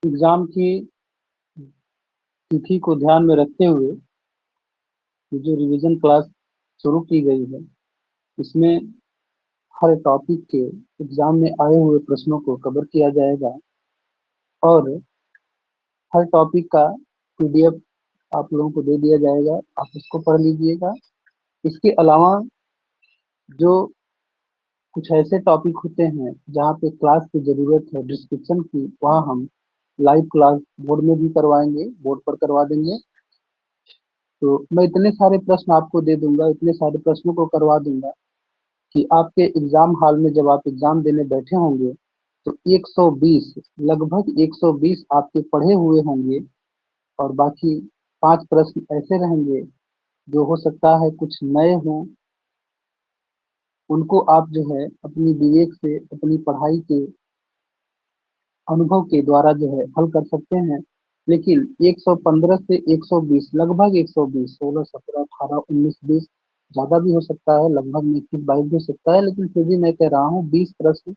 Exam की तिथि को ध्यान में रखते हुए ये जो रिवीजन क्लास शुरू की गई है, इसमें हर टॉपिक के एग्जाम में आए हुए प्रश्नों को कवर किया जाएगा और हर टॉपिक का पीडीएफ आप लोगों को दे दिया जाएगा। आप उसको पढ़ लीजिएगा। इसके अलावा जो कुछ ऐसे टॉपिक होते हैं जहाँ पे क्लास की ज़रूरत है डिस्क्रिप्शन की, वहाँ हम लाइव क्लास बोर्ड में भी करवाएंगे, बोर्ड पर करवा देंगे। तो मैं इतने सारे प्रश्न आपको दे दूंगा, इतने सारे प्रश्नों को करवा दूंगा कि आपके एग्जाम हॉल में जब आप एग्जाम देने बैठे होंगे तो 120, लगभग 120 आपके पढ़े हुए होंगे और बाकी 5 प्रश्न ऐसे रहेंगे जो हो सकता है कुछ नए हों। उनको आप जो है अपनी विवेक से, अपनी पढ़ाई के अनुभव के द्वारा जो है हल कर सकते हैं। लेकिन 115 से 120, लगभग 120, 16, 17, 18, 19, 20, ज्यादा भी हो सकता है, लगभग में 21, 22 भी हो सकता है, लेकिन फिर भी मैं कह रहा हूँ 20 प्रश्न,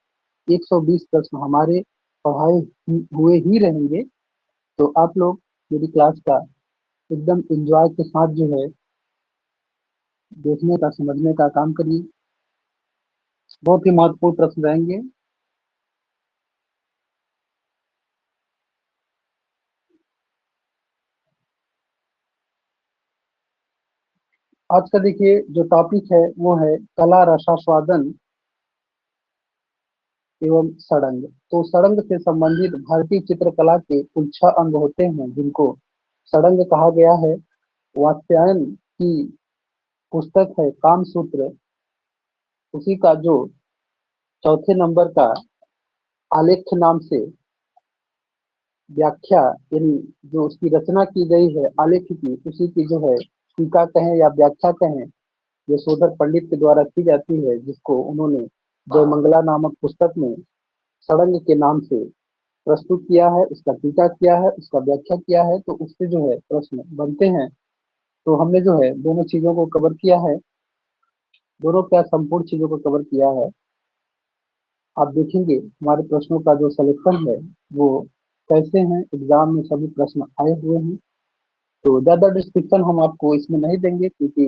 120 प्रश्न हमारे पढ़ाए हुए ही रहेंगे। तो आप लोग मेरी क्लास का एकदम एंजॉय के साथ जो है देखने का, समझने का काम करिए। बहुत ही महत्वपूर्ण प्रश्न रहेंगे। आज का देखिए जो टॉपिक है वो है कला रसास्वादन एवं षडंग। तो षडंग से संबंधित भारतीय चित्रकला के कुल 6 अंग होते हैं जिनको षडंग कहा गया है। वात्स्यायन की पुस्तक है कामसूत्र, उसी का जो चौथे नंबर का आलेख नाम से व्याख्या, यानी जो उसकी रचना की गई है आलेख की, उसी की जो है टीका कहें या व्याख्या कहें, यशोधर पंडित के द्वारा की जाती है, जिसको उन्होंने जयमंगला नामक पुस्तक में षडंग के नाम से प्रस्तुत किया है, उसका टीका किया है, उसका व्याख्या किया है। तो उससे जो है प्रश्न बनते हैं। तो हमने जो है दोनों चीजों को कवर किया है, दोनों क्या संपूर्ण चीजों को कवर किया है। आप देखेंगे हमारे प्रश्नों का जो सिलेक्शन है वो कैसे हैं, एग्जाम में सभी प्रश्न आए हुए हैं। तो ज्यादा डिस्क्रिप्शन हम आपको इसमें नहीं देंगे, क्योंकि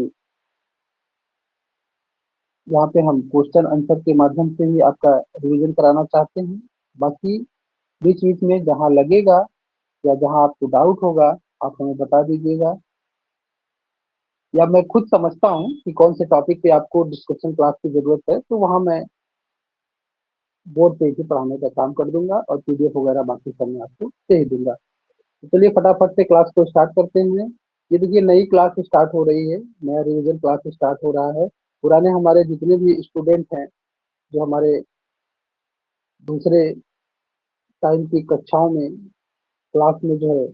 यहाँ पे हम क्वेश्चन आंसर के माध्यम से ही आपका रिवीजन कराना चाहते हैं। बाकी बीच बीच में जहाँ लगेगा या जहाँ आपको डाउट होगा, आप हमें बता दीजिएगा, या मैं खुद समझता हूँ कि कौन से टॉपिक पे आपको डिस्कशन क्लास की जरूरत है, तो वहाँ मैं बोर्ड पे ही पढ़ाने का काम कर दूंगा और पीडीएफ वगैरह बाकी सब मैं आपको दे ही दूंगा। तो चलिए फटाफट से क्लास को स्टार्ट करते हैं। ये देखिए नई क्लास स्टार्ट हो रही है, नया रिवीजन क्लास स्टार्ट हो रहा है। पुराने हमारे जितने भी स्टूडेंट हैं, जो हमारे दूसरे टाइम की कक्षाओं में क्लास में जो है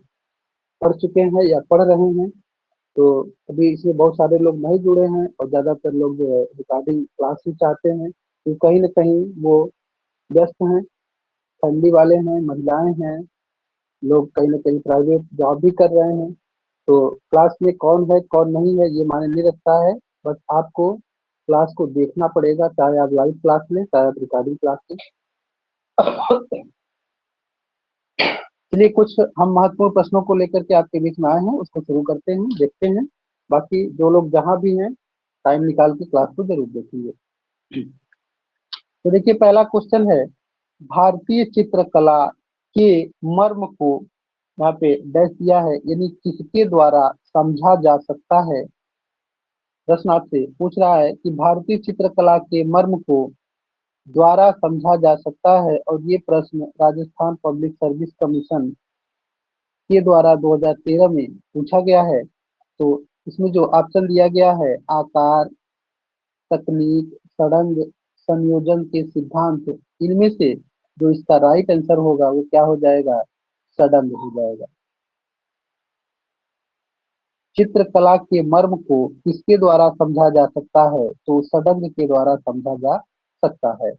पढ़ चुके हैं या पढ़ रहे हैं, तो अभी इसमें बहुत सारे लोग नहीं जुड़े हैं और ज़्यादातर लोग जो है रिकॉर्डिंग क्लास ही चाहते हैं, तो कहीं ना कहीं वो व्यस्त हैं, फैमिली वाले हैं, महिलाएं हैं, लोग कहीं ना कहीं प्राइवेट जॉब भी कर रहे हैं। तो क्लास में कौन है कौन नहीं है ये मायने नहीं रखता है, बस आपको क्लास को देखना पड़ेगा, चाहे आप लाइव क्लास लें चाहे आप रिकॉर्डिंग क्लास लें। चलिए कुछ हम महत्वपूर्ण प्रश्नों को लेकर के आपके बीच में आए हैं, उसको शुरू करते हैं, देखते हैं। बाकी जो लोग जहाँ भी हैं टाइम निकाल के क्लास को जरूर देखेंगे। तो देखिए पहला क्वेश्चन है, भारतीय चित्रकला के मर्म को यहाँ पे डैश दिया है, यानी किसके द्वारा समझा जा सकता है। प्रश्न आपसे पूछ रहा है कि भारतीय चित्रकला के मर्म को द्वारा समझा जा सकता है, और ये प्रश्न राजस्थान पब्लिक सर्विस कमीशन के द्वारा 2013 में पूछा गया है। तो इसमें जो ऑप्शन दिया गया है, आकार, तकनीक, सड़ंग, संयोजन के सिद्धांत, इनमें से जो इसका राइट आंसर होगा वो क्या हो जाएगा, सड़ंग हो जाएगा। चित्रकला के मर्म को किसके द्वारा समझा जा सकता है, तो सड़ंग के द्वारा समझा जा सकता है।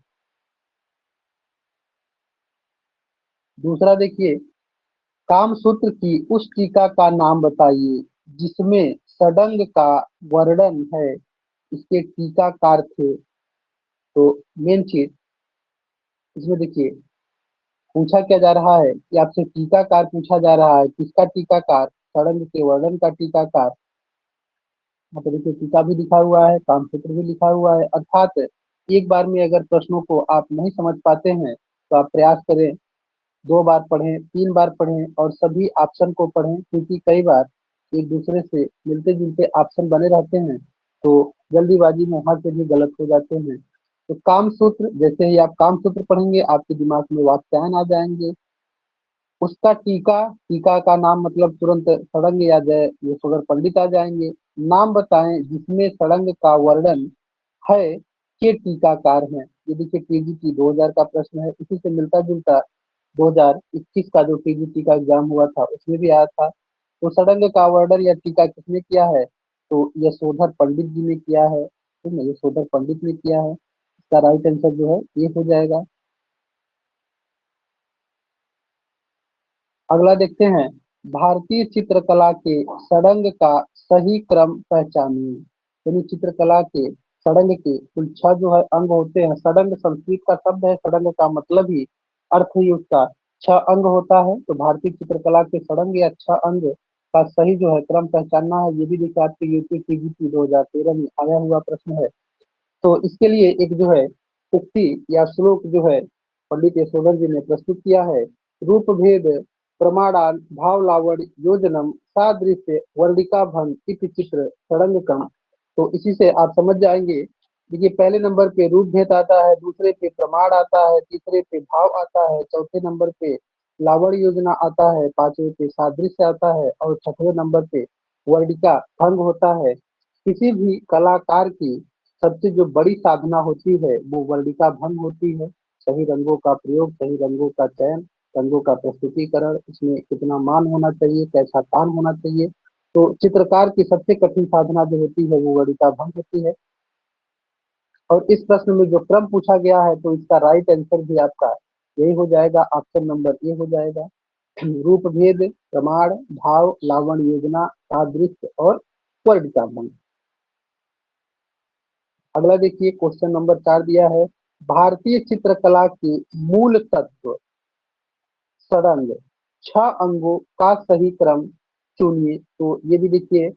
दूसरा देखिए, कामसूत्र की उस टीका का नाम बताइए जिसमें सड़ंग का वर्णन है, इसके टीकाकार थे। तो मेन चीज इसमें देखिए, पूछा क्या जा रहा है कि आपसे टीकाकार पूछा जा रहा है। किसका टीकाकार? षडंग के वर्णन का टीकाकार। यहाँ पे देखिए टीका भी लिखा हुआ है, कामसूत्र भी लिखा हुआ है। अर्थात एक बार में अगर प्रश्नों को आप नहीं समझ पाते हैं तो आप प्रयास करें, 2 बार पढ़ें, 3 बार पढ़ें और सभी ऑप्शन को पढ़ें, क्योंकि कई बार एक दूसरे से मिलते जुलते ऑप्शन बने रहते हैं, तो जल्दीबाजी में वहां से भी गलत हो जाते हैं। तो काम सूत्र, जैसे ही आप काम सूत्र पढ़ेंगे आपके दिमाग में वाक्यायन आ जाएंगे। उसका टीका, टीका का नाम मतलब तुरंत सड़ंग या जय ये सगर पंडित आ जाएंगे। नाम बताएं जिसमें सड़ंग का वर्णन है के टीकाकार हैं। ये देखिए टीजीटी 2000 का प्रश्न है, इसी से मिलता जुलता 2021 का जो टीजीटी का एग्जाम हुआ था उसमें भी आया था। तो सड़ंग का वर्णन या टीका किसने किया है? तो यशोधर पंडित जी ने किया है, ठीक है, यशोधर पंडित ने किया है। इसका राइट आंसर जो है ये हो जाएगा। अगला देखते हैं, भारतीय चित्रकला के षडंग का सही क्रम पहचानिए। यानी चित्रकला के षडंग के कुल 6 जो है अंग होते हैं। षडंग संस्कृत का शब्द है, षडंग का मतलब ही अर्थ ही उसका 6 अंग होता है। तो भारतीय चित्रकला के षडंग या 6 अंग का सही जो है क्रम पहचानना है। ये भी देखिए आपके यूपी टीजीटी 2013 में आया हुआ प्रश्न है। तो इसके लिए एक जो है उक्ति या श्लोक जो है पंडित यशोधर जी ने प्रस्तुत किया है। रूप भेद प्रमाणान भाव लावण्य योजनम सादृश्य वर्णिका भंग इति चित्र षडंगकम। तो इसी से आप समझ जाएंगे। देखिए पहले नंबर पे रूप भेद आता है, दूसरे पे प्रमाण आता है, तीसरे पे भाव आता है, चौथे नंबर पे लावण्य योजना आता है, पांचवे पे सादृश्य आता है और छठवें नंबर पे वर्णिका भंग होता है। किसी भी कलाकार की सबसे जो बड़ी साधना होती है वो वर्णिका भंग होती है। सही रंगों का प्रयोग, सही रंगों का चयन, रंगों का प्रस्तुतिकरण, इसमें कितना मान होना चाहिए, कैसा तान होना चाहिए। तो चित्रकार की सबसे कठिन साधना जो होती है वो वर्णिका भंग होती है। और इस प्रश्न में जो क्रम पूछा गया है तो इसका राइट आंसर भी आपका यही हो जाएगा, ऑप्शन नंबर ए हो जाएगा। रूप भेद प्रमाण भाव लावण्य योजना सादृश्य और वर्णिका भंग। अगला देखिए क्वेश्चन नंबर 4 दिया है, भारतीय चित्रकला के मूल तत्व षडंग 6 अंगों का सही क्रम चुनिए। तो ये भी देखिए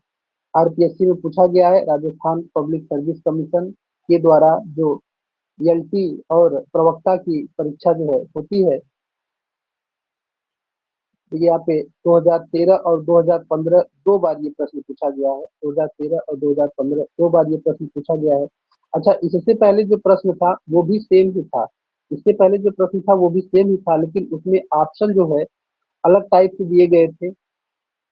आरपीएससी में पूछा गया है। राजस्थान पब्लिक सर्विस कमीशन के द्वारा जो एलटी और प्रवक्ता की परीक्षा जो है होती है, तो यहाँ पे 2013 और 2015 2 बार ये प्रश्न पूछा गया है। 2013 और 2015 2 बार ये प्रश्न पूछा गया है। अच्छा, इससे पहले जो प्रश्न था वो भी सेम ही था। इससे पहले जो प्रश्न था वो भी सेम ही था, लेकिन उसमें ऑप्शन जो है अलग टाइप से दिए गए थे।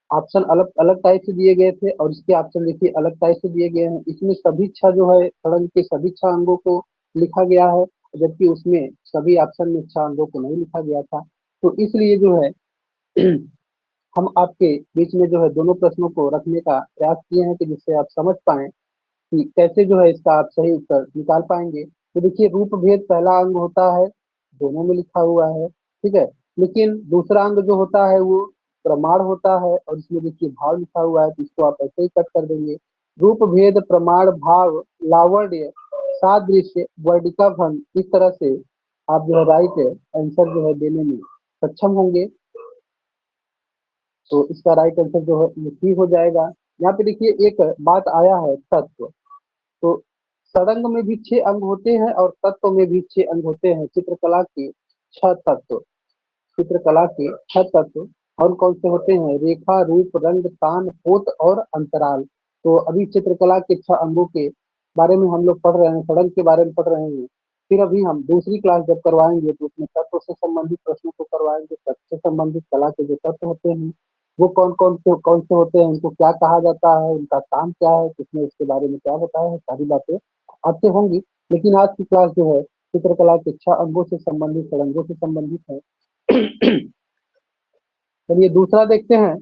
ऑप्शन अलग अलग टाइप से दिए गए थे और इसके ऑप्शन देखिए अलग टाइप से दिए गए हैं। इसमें सभी 6 जो है सड़ंग के सभी 6 अंगों को लिखा गया है, जबकि उसमें सभी ऑप्शन में 6 अंगों को नहीं लिखा गया था। तो इसलिए जो है हम आपके बीच में जो है दोनों प्रश्नों को रखने का प्रयास किए हैं कि जिससे आप समझ पाएं कि कैसे जो है इसका आप सही उत्तर निकाल पाएंगे। तो देखिए रूप भेद पहला अंग होता है, दोनों में लिखा हुआ है, ठीक है। लेकिन दूसरा अंग जो होता है वो प्रमाण होता है और इसमें देखिए भाव लिखा हुआ है, तो इसको आप ऐसे ही कट कर देंगे। रूप भेद प्रमाण भाव लावण्य सादृश्य वर्णिका भंग, इस तरह से आप जो है राइट आंसर जो है देने में सक्षम होंगे। तो इसका राइट आंसर जो है ये सी हो जाएगा। यहाँ पे देखिए एक बात आया है तत्व। तो षडंग में भी 6 अंग होते हैं और तत्व में भी 6 अंग होते हैं। चित्रकला के 6 तत्व, चित्रकला के 6 तत्व कौन कौन से होते हैं? रेखा, रूप, रंग, तान, पोत और अंतराल। तो अभी चित्रकला के 6 अंगों के बारे में हम लोग पढ़ रहे हैं, षडंग के बारे में पढ़ रहे हैं। फिर अभी हम दूसरी क्लास जब करवाएंगे तो उसमें तत्व से संबंधित प्रश्नों को करवाएंगे। तत्व से संबंधित कला के जो तत्व होते हैं वो कौन से होते हैं, उनको क्या कहा जाता है, उनका काम क्या है, किसने इसके बारे में क्या बताया है, सारी बातें आपसे होंगी। लेकिन आज की क्लास जो है चित्रकला के 6 अंगों से संबंधित, षडंगों से संबंधित है। चलिए दूसरा देखते हैं।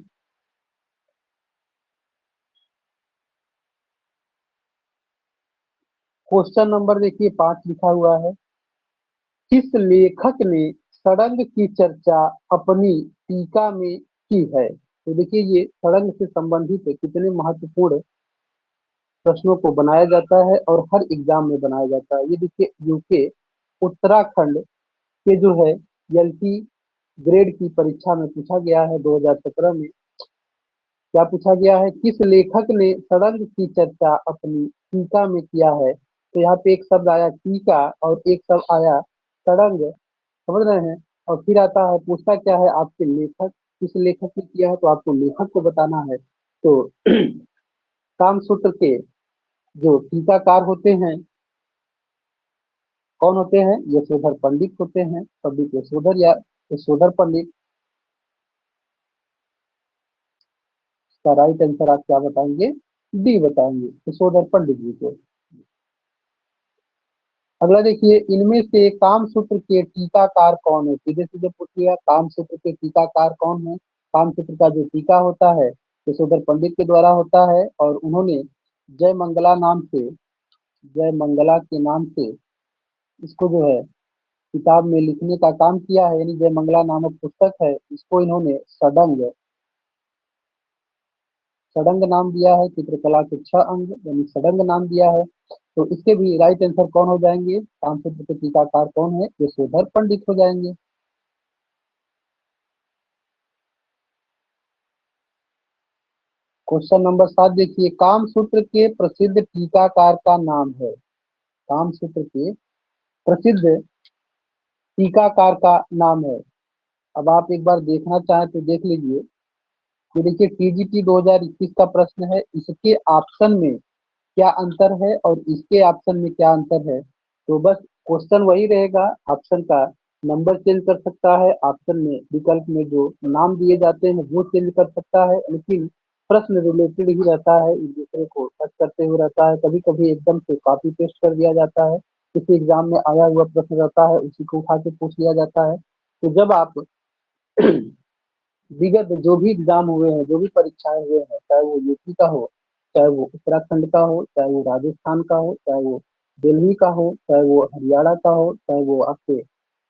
क्वेश्चन नंबर देखिए 5 लिखा हुआ है, किस लेखक ने सड़ंग की चर्चा अपनी टीका में की है? तो देखिए ये सड़ंग से संबंधित कितने महत्वपूर्ण प्रश्नों को बनाया जाता है और हर एग्जाम में बनाया जाता है। ये देखिए यूके उत्तराखंड के जो है एलटी ग्रेड की परीक्षा में पूछा गया है 2017 में। क्या पूछा गया है, किस लेखक ने सड़ंग की चर्चा अपनी टीका में किया है? तो यहाँ पे एक शब्द आया टीका और एक शब्द आया सड़ंग, समझ रहे हैं। और फिर आता है, पूछता क्या है आपके लेखक, किस लेखक ने किया है, तो आपको लेखक को बताना है। तो कामसूत्र के जो टीकाकार होते हैं कौन होते हैं? यशोधर पंडित होते हैं, पंडित यशोधर या यशोधर पंडित। का राइट आंसर आप क्या बताएंगे? डी बताएंगे, यशोधर पंडित जी को। अगला देखिए, इनमें से कामसूत्र के टीकाकार कौन है? सीधे सीधे पूछ लिया, कामसूत्र के टीकाकार कौन है? कामसूत्र का जो टीका होता है यशोधर पंडित के द्वारा होता है, और उन्होंने जय मंगला नाम से, जय मंगला के नाम से इसको जो है किताब में लिखने का काम किया है। यानी जय मंगला नामक पुस्तक है, इसको इन्होंने षडंग, षडंग नाम दिया है। चित्रकला के 6 अंग यानी षडंग नाम दिया है। तो इसके भी राइट आंसर कौन हो जाएंगे? कामसूत्र के टीकाकार कौन है? यशोधर पंडित हो जाएंगे। क्वेश्चन नंबर 7 देखिए, कामसूत्र के प्रसिद्ध टीकाकार का नाम है। कामसूत्र के प्रसिद्ध टीकाकार का नाम है। अब आप एक बार देखना चाहें तो देख लीजिए। ये देखिए, टीजीटी 2021 का प्रश्न है, इसके ऑप्शन में क्या अंतर है और इसके ऑप्शन में क्या अंतर है? तो बस क्वेश्चन वही रहेगा, ऑप्शन का नंबर चेंज कर सकता है, ऑप्शन में विकल्प में जो नाम दिए जाते हैं वो चेंज कर सकता है, लेकिन प्रश्न रिलेटेड ही रहता है, एक दूसरे को टच करते हुए रहता है। कभी कभी एकदम से कॉपी पेस्ट कर दिया जाता है, किसी एग्जाम में आया हुआ प्रश्न रहता है उसी को उठा के पूछ लिया जाता है। तो जब आप विगत जो भी एग्जाम हुए हैं, जो भी परीक्षाएं हुए हैं, चाहे वो यूपी का हो, चाहे वो उत्तराखंड का हो, चाहे वो राजस्थान का हो, चाहे वो दिल्ली का हो, चाहे वो हरियाणा का हो, चाहे वो आपके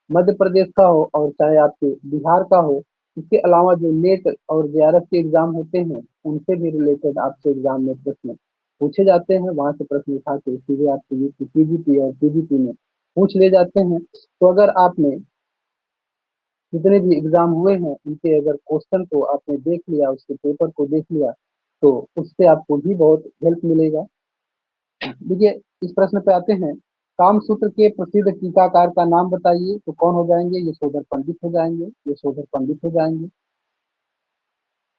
मध्य प्रदेश का हो, और चाहे आपके बिहार का हो, इसके अलावा जो नेट और जेआरएफ के एग्जाम होते हैं उनसे भी रिलेटेड आपके एग्जाम में प्रश्न पूछे जाते हैं। वहां से प्रश्न उठा के सीधे आपके यूपी पीजीपी और पीजीपी में पूछ ले जाते हैं। तो अगर आपने जितने भी एग्जाम हुए हैं उनके अगर क्वेश्चन को आपने देख लिया, उसके पेपर को देख लिया, तो उससे आपको भी बहुत हेल्प मिलेगा। देखिए, इस प्रश्न पे आते हैं, कामसूत्र के प्रसिद्ध टीकाकार का नाम बताइए। तो कौन हो जाएंगे? यशोधर पंडित हो जाएंगे, यशोधर पंडित हो जाएंगे।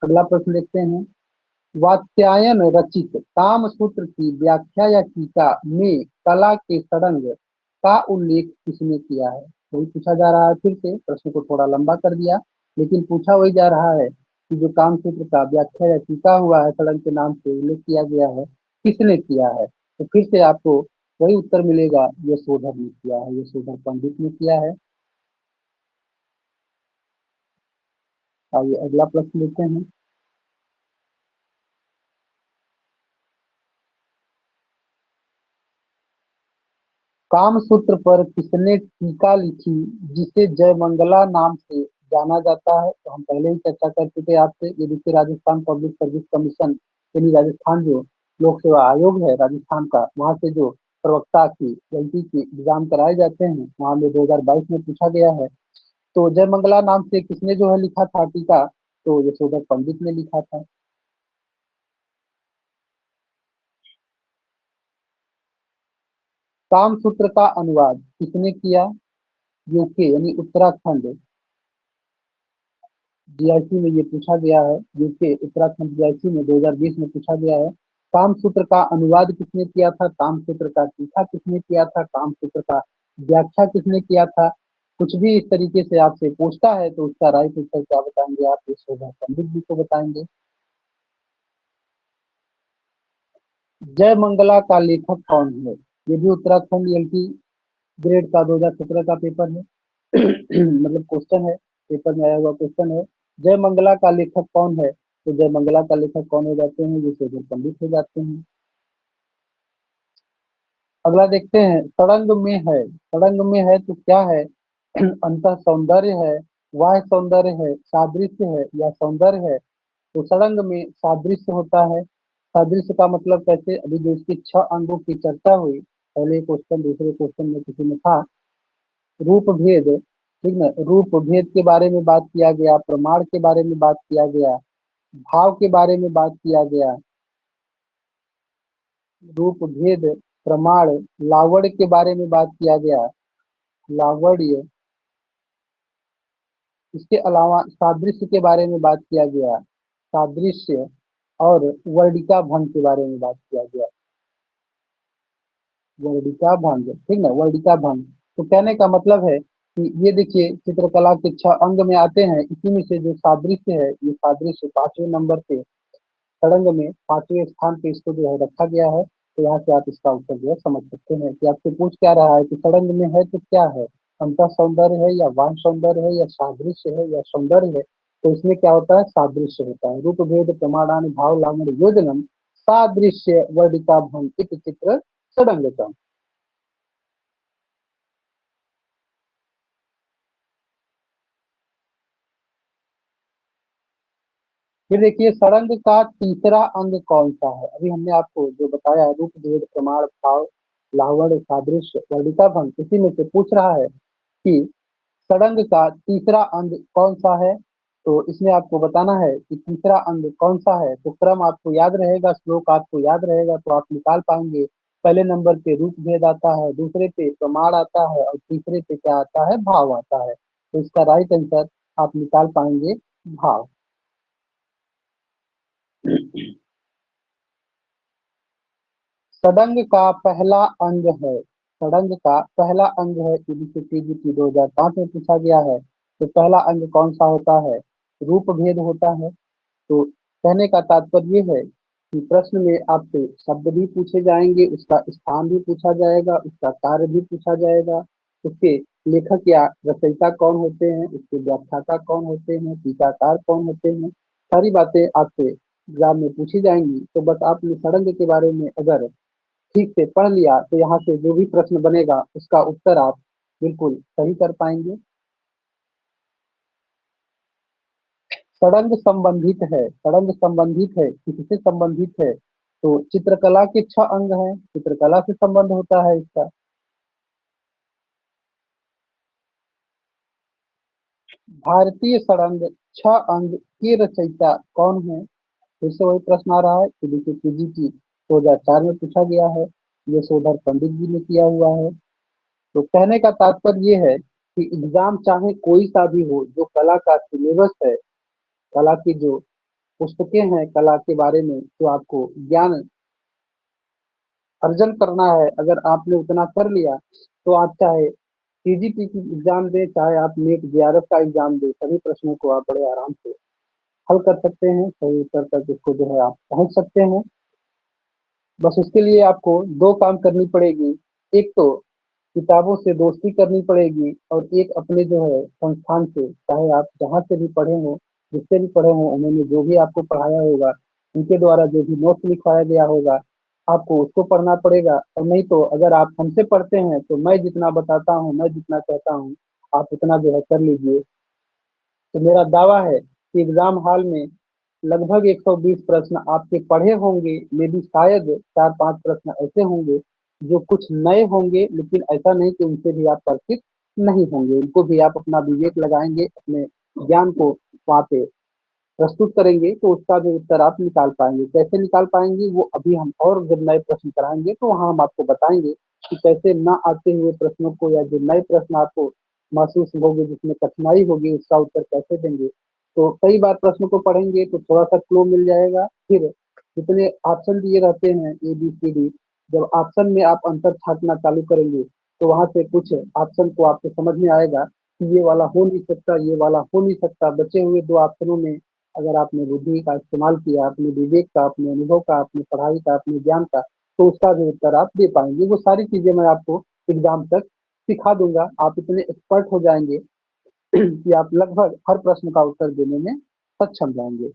अगला प्रश्न देखते हैं, वात्स्यायन रचित कामसूत्र की व्याख्या या टीका में कला के षडंग का उल्लेख किसने किया है? वही पूछा जा रहा है, फिर से प्रश्न को थोड़ा लंबा कर दिया, लेकिन पूछा वही जा रहा है कि जो कामसूत्र का व्याख्या या टीका हुआ है, षडंग के नाम से उल्लेख किया गया है, किसने किया है? तो फिर से आपको वही उत्तर मिलेगा, यशोधर ने किया है, यशोधर पंडित ने किया है। आइए अगला प्रश्न लेते हैं, कामसूत्र पर किसने टीका लिखी जिसे जयमंगला नाम से जाना जाता है? तो हम पहले ही चर्चा कर चुके आपसे। ये देखिए, राजस्थान पब्लिक सर्विस कमीशन यानी राजस्थान जो लोक सेवा आयोग है राजस्थान का, वहाँ से जो प्रवक्ता की एलटी की एग्जाम कराए जाते हैं, वहाँ में 2022 में पूछा गया है। तो जयमंगला नाम से किसने जो है लिखा था टीका? तो यशोधर पंडित ने लिखा था। कामसूत्र का अनुवाद किसने किया? यूके यानी उत्तराखंड जीआईसी में ये पूछा गया है, यूके उत्तराखंड जीआईसी में 2020 में पूछा गया है। कामसूत्र का अनुवाद किसने किया था? कामसूत्र का टीका किसने किया था? कामसूत्र का व्याख्या किसने किया था? कुछ भी इस तरीके से आपसे पूछता है तो उसका राइट उत्तर क्या बताएंगे आप? ये शोभा पंडित जी को बताएंगे। जय मंगला का लेखक कौन है? ये भी उत्तराखंड एलटी ग्रेड का 2017 का पेपर है। मतलब क्वेश्चन है, पेपर में आया हुआ क्वेश्चन है। जय मंगला का लेखक कौन है? तो जय मंगला का लेखक कौन हो जाते हैं? ये शोधर पंडित हो जाते हैं। अगला देखते हैं, सड़ंग में है, सड़ंग में है तो क्या है? अंत सौंदर्य है, वाह सौंदर्य है, सादृश्य है या सौंदर्य है? तो सड़ंग में सादृश्य होता है। सादृश्य का मतलब कैसे? अभी जो इसके 6 अंगों की चर्चा हुई, पहले क्वेश्चन दूसरे क्वेश्चन में किसी में था, रूप भेद ठीक ना। रूप भेद के बारे में बात किया गया, प्रमाण के बारे में बात किया गया, भाव के बारे में बात किया गया, रूप भेद, प्रमाण, लावण्य के बारे में बात किया गया, लावण्य, इसके अलावा सादृश्य के बारे में बात किया गया, सादृश्य, और वर्णिका भंग के बारे में बात किया गया, वर्णिका भंग, ठीक ना, वर्णिका भंग। तो कहने का मतलब है कि ये देखिए चित्रकला के 6 अंग में आते हैं, इसी में से जो सादृश्य है, ये सादृश्य 5वें नंबर पे, सड़ंग में 5वें स्थान पे इसको जो है रखा गया है। तो यहाँ से आप इसका उत्तर जो है समझ सकते हैं कि आपसे पूछ क्या रहा है कि सड़ंग में है तो क्या है, अंतः सौंदर्य है या वाह सौंदर्य है या सादृश्य है या सौंदर्य है। तो इसमें क्या होता है, सादृश्य होता है। रूप भेद प्रमाणानि भाव लावण्य योजनम सादृश्य वर्णिका भंग इति चित्र सड़ंगतम। फिर देखिए सड़ंग का तीसरा अंग कौन सा है। अभी हमने आपको जो बताया रूप भेद प्रमाण भाव लावण्य सादृश्य वर्णिका भंग, इसी में से पूछ रहा है कि सड़ंग का तीसरा अंग कौन सा है। तो इसमें आपको बताना है कि तीसरा अंग कौन सा है। तो क्रम आपको याद रहेगा, श्लोक आपको याद रहेगा तो आप निकाल पाएंगे। पहले नंबर पे रूप भेद आता है, दूसरे पे प्रमाण आता है, और तीसरे पे क्या आता है, भाव आता है। तो इसका राइट आंसर आप निकाल पाएंगे भाव। सड़ंग का पहला अंग है, सड़ंग का पहला अंग है, ईडीसीटी 2005 में पूछा गया है। तो पहला अंग कौन सा होता है, रूप भेद होता है। तो कहने का तात्पर्य ये है कि प्रश्न में आपसे शब्द भी पूछे जाएंगे, उसका स्थान भी पूछा जाएगा, उसका कार्य भी पूछा जाएगा, उसके लेखक या रचयिता कौन होते हैं, उसके व्याख्याता कौन होते हैं, टीकाकार कौन होते हैं, सारी बातें आपसे एग्जाम में पूछी जाएंगी। तो बस आपने सड़ंग के बारे में अगर ठीक से पढ़ लिया तो यहाँ से जो भी प्रश्न बनेगा उसका उत्तर आप बिल्कुल सही कर पाएंगे। सड़ंग संबंधित है, सड़ंग संबंधित है, किससे संबंधित है, तो चित्रकला के 6 अंग हैं, चित्रकला से संबंध होता है इसका। भारतीय सड़ंग 6 अंग के रचयिता कौन है। फिर से वही प्रश्न आ रहा है कि देखिए पीजीटी 2004 में पूछा गया है, ये शोधर पंडित जी ने किया हुआ है। तो कहने का तात्पर्य ये है कि एग्जाम चाहे कोई सा भी हो, जो कला का सिलेबस है, कला की जो पुस्तकें हैं, कला के बारे में जो आपको ज्ञान अर्जन करना है, अगर आपने उतना कर लिया तो आप चाहे सीजीपी की एग्जाम दें, चाहे आप नीट जेआरएफ का एग्जाम दें, सभी प्रश्नों को आप बड़े आराम से हल कर सकते हैं, सही उत्तर तक इसको जो है आप पहुंच सकते हैं। बस उसके लिए आपको दो काम करनी पड़ेगी, एक तो किताबों से दोस्ती करनी पड़ेगी, और एक अपने जो है संस्थान से, चाहे आप जहाँ से भी पढ़े हों, जिससे भी पढ़े हों, उन्होंने जो भी आपको पढ़ाया होगा, उनके द्वारा जो भी नोट्स लिखवाया गया होगा, आपको उसको पढ़ना पड़ेगा। और नहीं तो अगर आप हमसे पढ़ते हैं तो मैं जितना बताता हूँ, मैं जितना कहता हूँ, आप उतना जो है कर लीजिए। तो मेरा दावा है कि एग्जाम हॉल में लगभग 120 प्रश्न आपके पढ़े होंगे, मे भी शायद 4-5 प्रश्न ऐसे होंगे जो कुछ नए होंगे, लेकिन ऐसा नहीं कि उनसे भी आप परिचित नहीं होंगे, उनको भी आप अपना विवेक लगाएंगे, अपने ज्ञान को वहाँ पे प्रस्तुत करेंगे, तो उसका भी उत्तर आप निकाल पाएंगे। कैसे निकाल पाएंगे वो अभी हम और जब नए प्रश्न कराएंगे तो वहाँ हम आपको बताएंगे कि कैसे न आते हुए प्रश्नों को, या जो नए प्रश्न आपको महसूस होंगे जिसमें कठिनाई होगी, उसका उत्तर कैसे देंगे। तो कई बार प्रश्न को पढ़ेंगे तो थोड़ा सा क्लो मिल जाएगा, फिर जितने ऑप्शन दिए रहते हैं ABCD, जब ऑप्शन में आप अंतर छांटना चालू करेंगे तो वहाँ से कुछ ऑप्शन को आपको समझ में आएगा कि ये वाला हो नहीं सकता, ये वाला हो नहीं सकता। बचे हुए दो ऑप्शनों में अगर आपने बुद्धि का इस्तेमाल किया, अपने विवेक का, अपने अनुभव का, अपनी पढ़ाई का, अपने ज्ञान का, तो उसका भी उत्तर आप दे पाएंगे। वो सारी चीजें मैं आपको एग्जाम तक सिखा दूंगा, आप इतने एक्सपर्ट हो जाएंगे कि आप लगभग हर प्रश्न का उत्तर देने में सक्षम जाएंगे।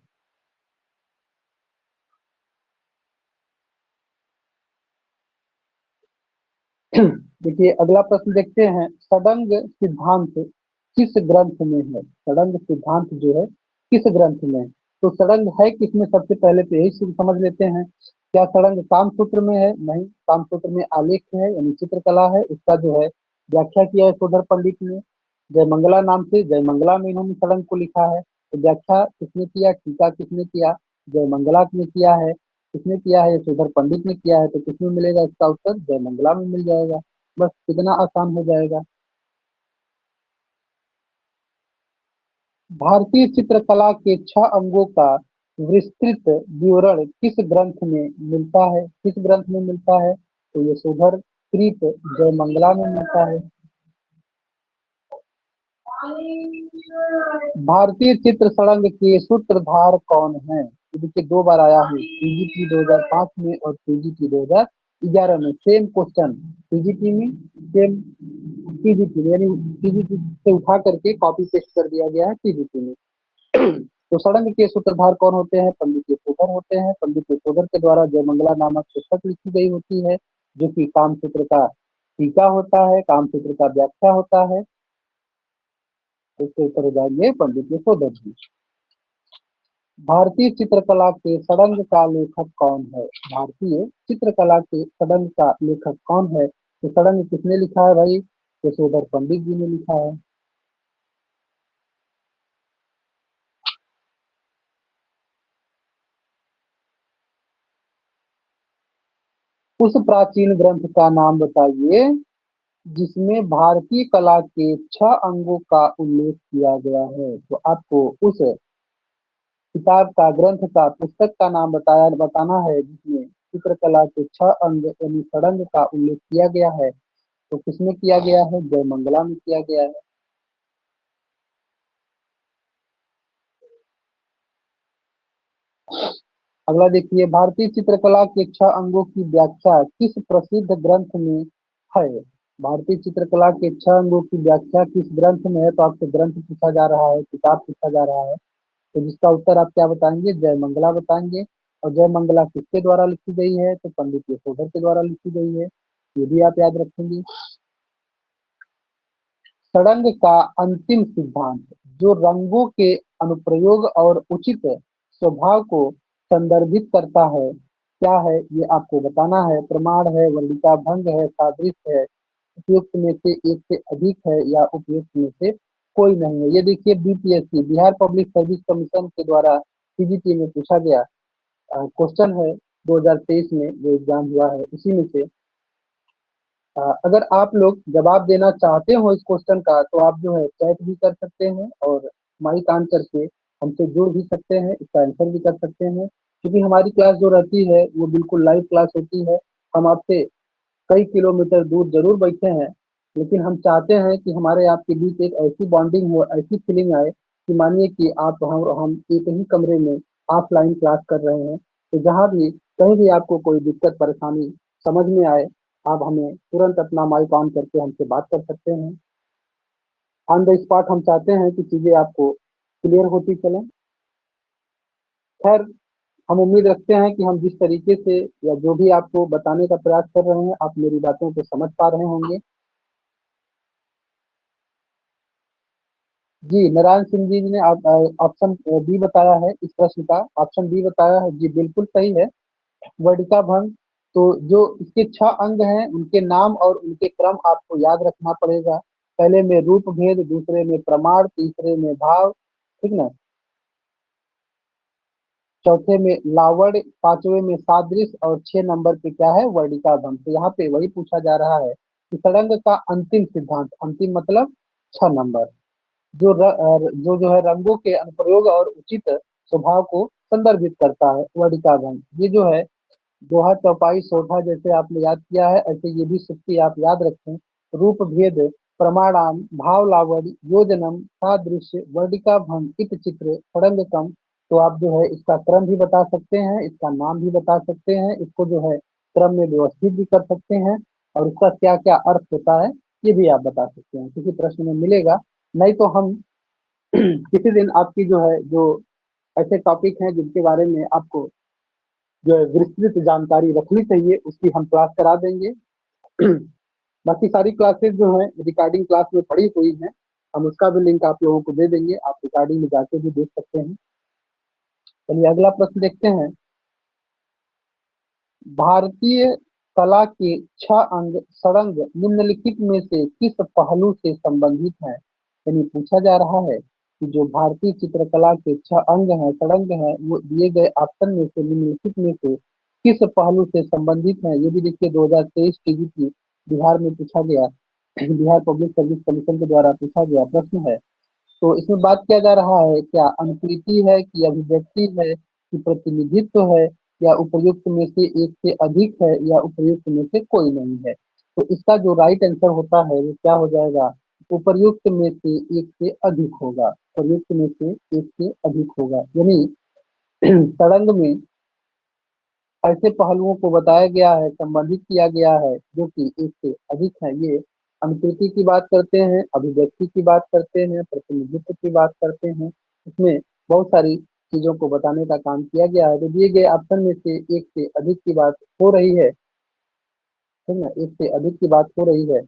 देखिए अगला प्रश्न देखते हैं, सडंग सिद्धांत किस ग्रंथ में है। सडंग सिद्धांत जो है किस ग्रंथ में है? तो सडंग है किसमें, सबसे पहले तो यही समझ लेते हैं। क्या सडंग कामसूत्र में है? नहीं, कामसूत्र में आलेख है यानी चित्रकला है, उसका जो है व्याख्या किया है शोधर पंडित ने। जयमंगला नाम से जयमंगला में इन्होंने सड़ंग को लिखा है। तो व्याख्या किसने किया, टीका किसने किया, जयमंगला ने किया है। किसने किया है, यशोधर पंडित ने किया है। तो किसमें मिलेगा इसका उत्तर, जयमंगला में मिल जाएगा। बस कितना आसान हो जाएगा। भारतीय चित्रकला के 6 अंगों का विस्तृत विवरण किस ग्रंथ में मिलता है, किस ग्रंथ में मिलता है, तो यशोधर कृत जयमंगला में मिलता है। भारतीय चित्र सड़ंग के सूत्रधार कौन है, ये देखिए 2 बार आया है, पीजीटी 2005 में और पीजीटी 2011 में। सेम क्वेश्चन पीजीटी में, सेम पीजीटी में, यानी पीजीटी से उठा करके कॉपी पेस्ट कर दिया गया है पीजीटी में। तो सड़ंग के सूत्रधार कौन होते हैं, पंडित यशोधर होते हैं। पंडित यशोधर के द्वारा जयमंगला नामक पुस्तक लिखी गई होती है, जो कि कामसूत्र का टीका होता है, कामसूत्र का व्याख्या होता है। इसके उत्तर हो जाएंगे पंडित यशोधर जी। भारतीय चित्रकला के षडंग का लेखक कौन है, भारतीय चित्रकला के षडंग का लेखक कौन है, तो षडंग किसने लिखा है भाई, यशोधर पंडित जी ने लिखा है। उस प्राचीन ग्रंथ का नाम बताइए जिसमें भारतीय कला के 6 अंगों का उल्लेख किया गया है। तो आपको उस किताब का, ग्रंथ का, पुस्तक का नाम बताना है जिसमें चित्रकला के 6 अंग यानी षडंग का उल्लेख किया गया है। तो किसमें किया गया है, जयमंगला में किया गया है। अगला देखिए, भारतीय चित्रकला के 6 अंगों की व्याख्या किस प्रसिद्ध ग्रंथ में है। भारतीय चित्रकला के 6 अंगों की व्याख्या किस ग्रंथ में है, तो आपसे ग्रंथ पूछा जा रहा है, किताब पूछा जा रहा है। तो जिसका उत्तर आप क्या बताएंगे, जयमंगला बताएंगे। और जयमंगला किसके द्वारा लिखी गई है, तो पंडित यशोधर के द्वारा लिखी गई है। ये भी आप याद रखेंगे। षडंग का अंतिम सिद्धांत जो रंगों के अनुप्रयोग और उचित स्वभाव को संदर्भित करता है क्या है, ये आपको बताना है। प्रमाण है, वल्लिका भंग है, सादृश्य है, उपयुक्त में से एक से अधिक है, या उपयुक्त में से कोई नहीं है। ये देखिए BPSC, Bihar public service commission के द्वारा पीजीटी में पूछा गया क्वेश्चन है, 2023 में जो एग्जाम हुआ है उसी में से। अगर आप लोग जवाब देना चाहते हो इस क्वेश्चन का, तो आप जो है चैट भी कर सकते हैं और माइक ऑन करके हमसे जुड़ भी सकते हैं, इसका आंसर भी कर सकते हैं। क्योंकि हमारी क्लास जो रहती है वो बिल्कुल लाइव क्लास होती है। हम आपसे कई किलोमीटर दूर जरूर बैठे हैं, लेकिन हम चाहते हैं कि हमारे आपके बीच एक ऐसी बॉन्डिंग हो, ऐसी फीलिंग आए कि मानिए कि आप हम एक ही कमरे में ऑफलाइन क्लास कर रहे हैं। तो जहाँ भी कहीं भी आपको कोई दिक्कत परेशानी समझ में आए, आप हमें तुरंत अपना माइक ऑन करके हमसे बात कर सकते हैं। ऑन द स्पॉट हम चाहते हैं कि चीज़ें आपको क्लियर होती चलें। खैर, हम उम्मीद रखते हैं कि हम जिस तरीके से या जो भी आपको बताने का प्रयास कर रहे हैं, आप मेरी बातों को समझ पा रहे होंगे। जी, नारायण सिंह जी ने ऑप्शन बी बताया है इस प्रश्न का, ऑप्शन बी बताया है जी, बिल्कुल सही है। वर्णिका भंग। तो जो इसके 6 अंग हैं उनके नाम और उनके क्रम आपको याद रखना पड़ेगा। पहले में रूप भेद, दूसरे में प्रमाण, तीसरे में भाव, ठीक ना, चौथे में लावड़, पांचवे में सादृश्य और 6 नंबर पे क्या है, वर्णिका भंग। तो यहाँ पे वही पूछा जा रहा है कि षडंग का अंतिम सिद्धांत, अंतिम मतलब 6 नंबर, जो है रंगों के अनुप्रयोग और उचित स्वभाव को संदर्भित करता है, वर्णिका भंग। ये जो है दोहा, चौपाई, सोठा जैसे आपने याद किया है, ऐसे ये भी सूक्ति आप याद रखें। रूप भेद, प्रमाणाम, भाव लावण्य, योजनम, सादृश्य, वर्णिका भंग, इत चित्र, षडंगकम। तो आप जो है इसका क्रम भी बता सकते हैं, इसका नाम भी बता सकते हैं, इसको जो है क्रम में व्यवस्थित भी कर सकते हैं, और इसका क्या क्या अर्थ होता है ये भी आप बता सकते हैं। किसी प्रश्न में मिलेगा। नहीं तो हम किसी दिन आपकी जो है, जो ऐसे टॉपिक हैं जिनके बारे में आपको जो है विस्तृत जानकारी रखनी चाहिए, उसकी हम क्लास करा देंगे। बाकी सारी क्लासेस जो हैं रिकॉर्डिंग क्लास में पड़ी हुई हैं, हम उसका भी लिंक आप लोगों को दे देंगे, आप रिकॉर्डिंग में जाके भी देख सकते हैं। चलिए अगला प्रश्न देखते हैं। भारतीय कला के 6 अंग षडंग निम्नलिखित में से किस पहलू से संबंधित हैं। यानी पूछा जा रहा है कि जो भारतीय चित्रकला के 6 अंग हैं, षडंग हैं, वो दिए गए ऑप्शन में से निम्नलिखित में से किस पहलू से संबंधित है। ये भी देखिए 2023 टीजीटी बिहार में पूछा गया, बिहार पब्लिक सर्विस कमीशन के द्वारा पूछा गया प्रश्न है। तो इसमें बात किया जा रहा है क्या अनुकृति है कि अभिव्यक्ति है कि प्रतिनिधित्व है, या उपर्युक्त में से एक से अधिक है, या उपर्युक्त में से कोई नहीं है। तो इसका जो राइट आंसर होता है वो क्या हो जाएगा, उपर्युक्त में से एक से अधिक होगा, उपर्युक्त में से एक से अधिक होगा। यानी सड़ंग में ऐसे पहलुओं को बताया गया है, संबंधित किया गया है जो कि एक से अधिक है। ये अनुकृति की बात करते हैं, अभिव्यक्ति की बात करते हैं, प्रतिनिधित्व की बात करते हैं। इसमें बहुत सारी चीजों को बताने का काम किया गया है। तो दिए गए ऑप्शन में से एक से अधिक की बात हो रही है, ठीक ना, एक से अधिक की बात हो रही है।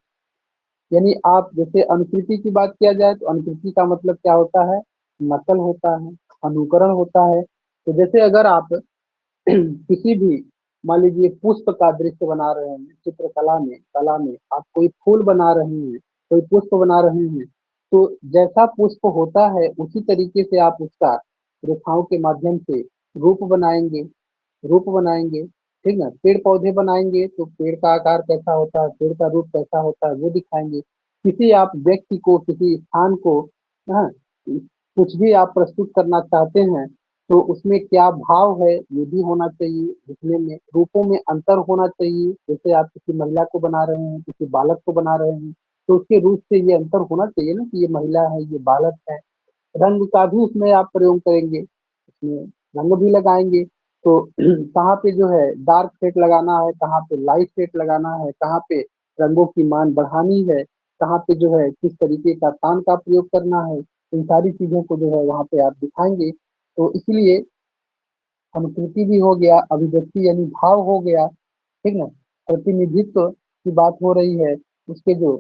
यानी आप जैसे अनुकृति की बात किया जाए तो अनुकृति का मतलब क्या होता है, नकल होता है, अनुकरण होता है। तो जैसे अगर आप किसी भी, मान लीजिए पुष्प का दृश्य बना रहे हैं चित्रकला में, कला में आप कोई फूल बना रहे हैं, कोई पुष्प बना रहे हैं, तो जैसा पुष्प होता है उसी तरीके से आप उसका रेखाओं के माध्यम से रूप बनाएंगे, रूप बनाएंगे, ठीक ना। पेड़ पौधे बनाएंगे तो पेड़ का आकार कैसा होता है, पेड़ का रूप कैसा होता है वो दिखाएंगे। किसी आप व्यक्ति को, किसी स्थान को, हाँ, कुछ भी आप प्रस्तुत करना चाहते हैं तो उसमें क्या भाव है ये भी होना चाहिए, दिखने में रूपों में अंतर होना चाहिए। जैसे आप किसी महिला को बना रहे हैं, किसी बालक को बना रहे हैं, तो उसके रूप से ये अंतर होना चाहिए ना कि ये महिला है, ये बालक है। रंग का भी उसमें आप प्रयोग करेंगे, उसमें रंग भी लगाएंगे। तो कहाँ पे जो है डार्क शेड लगाना है, कहाँ पे लाइट शेड लगाना है, कहाँ पे रंगों की मान बढ़ानी है, कहाँ पे जो है किस तरीके का तान का प्रयोग करना है, इन सारी चीजों को जो है वहाँ पे आप दिखाएंगे। तो इसलिए अनुकृति भी हो गया, अभिव्यक्ति यानी भाव हो गया, ठीक ना, प्रतिनिधित्व की बात हो रही है, उसके जो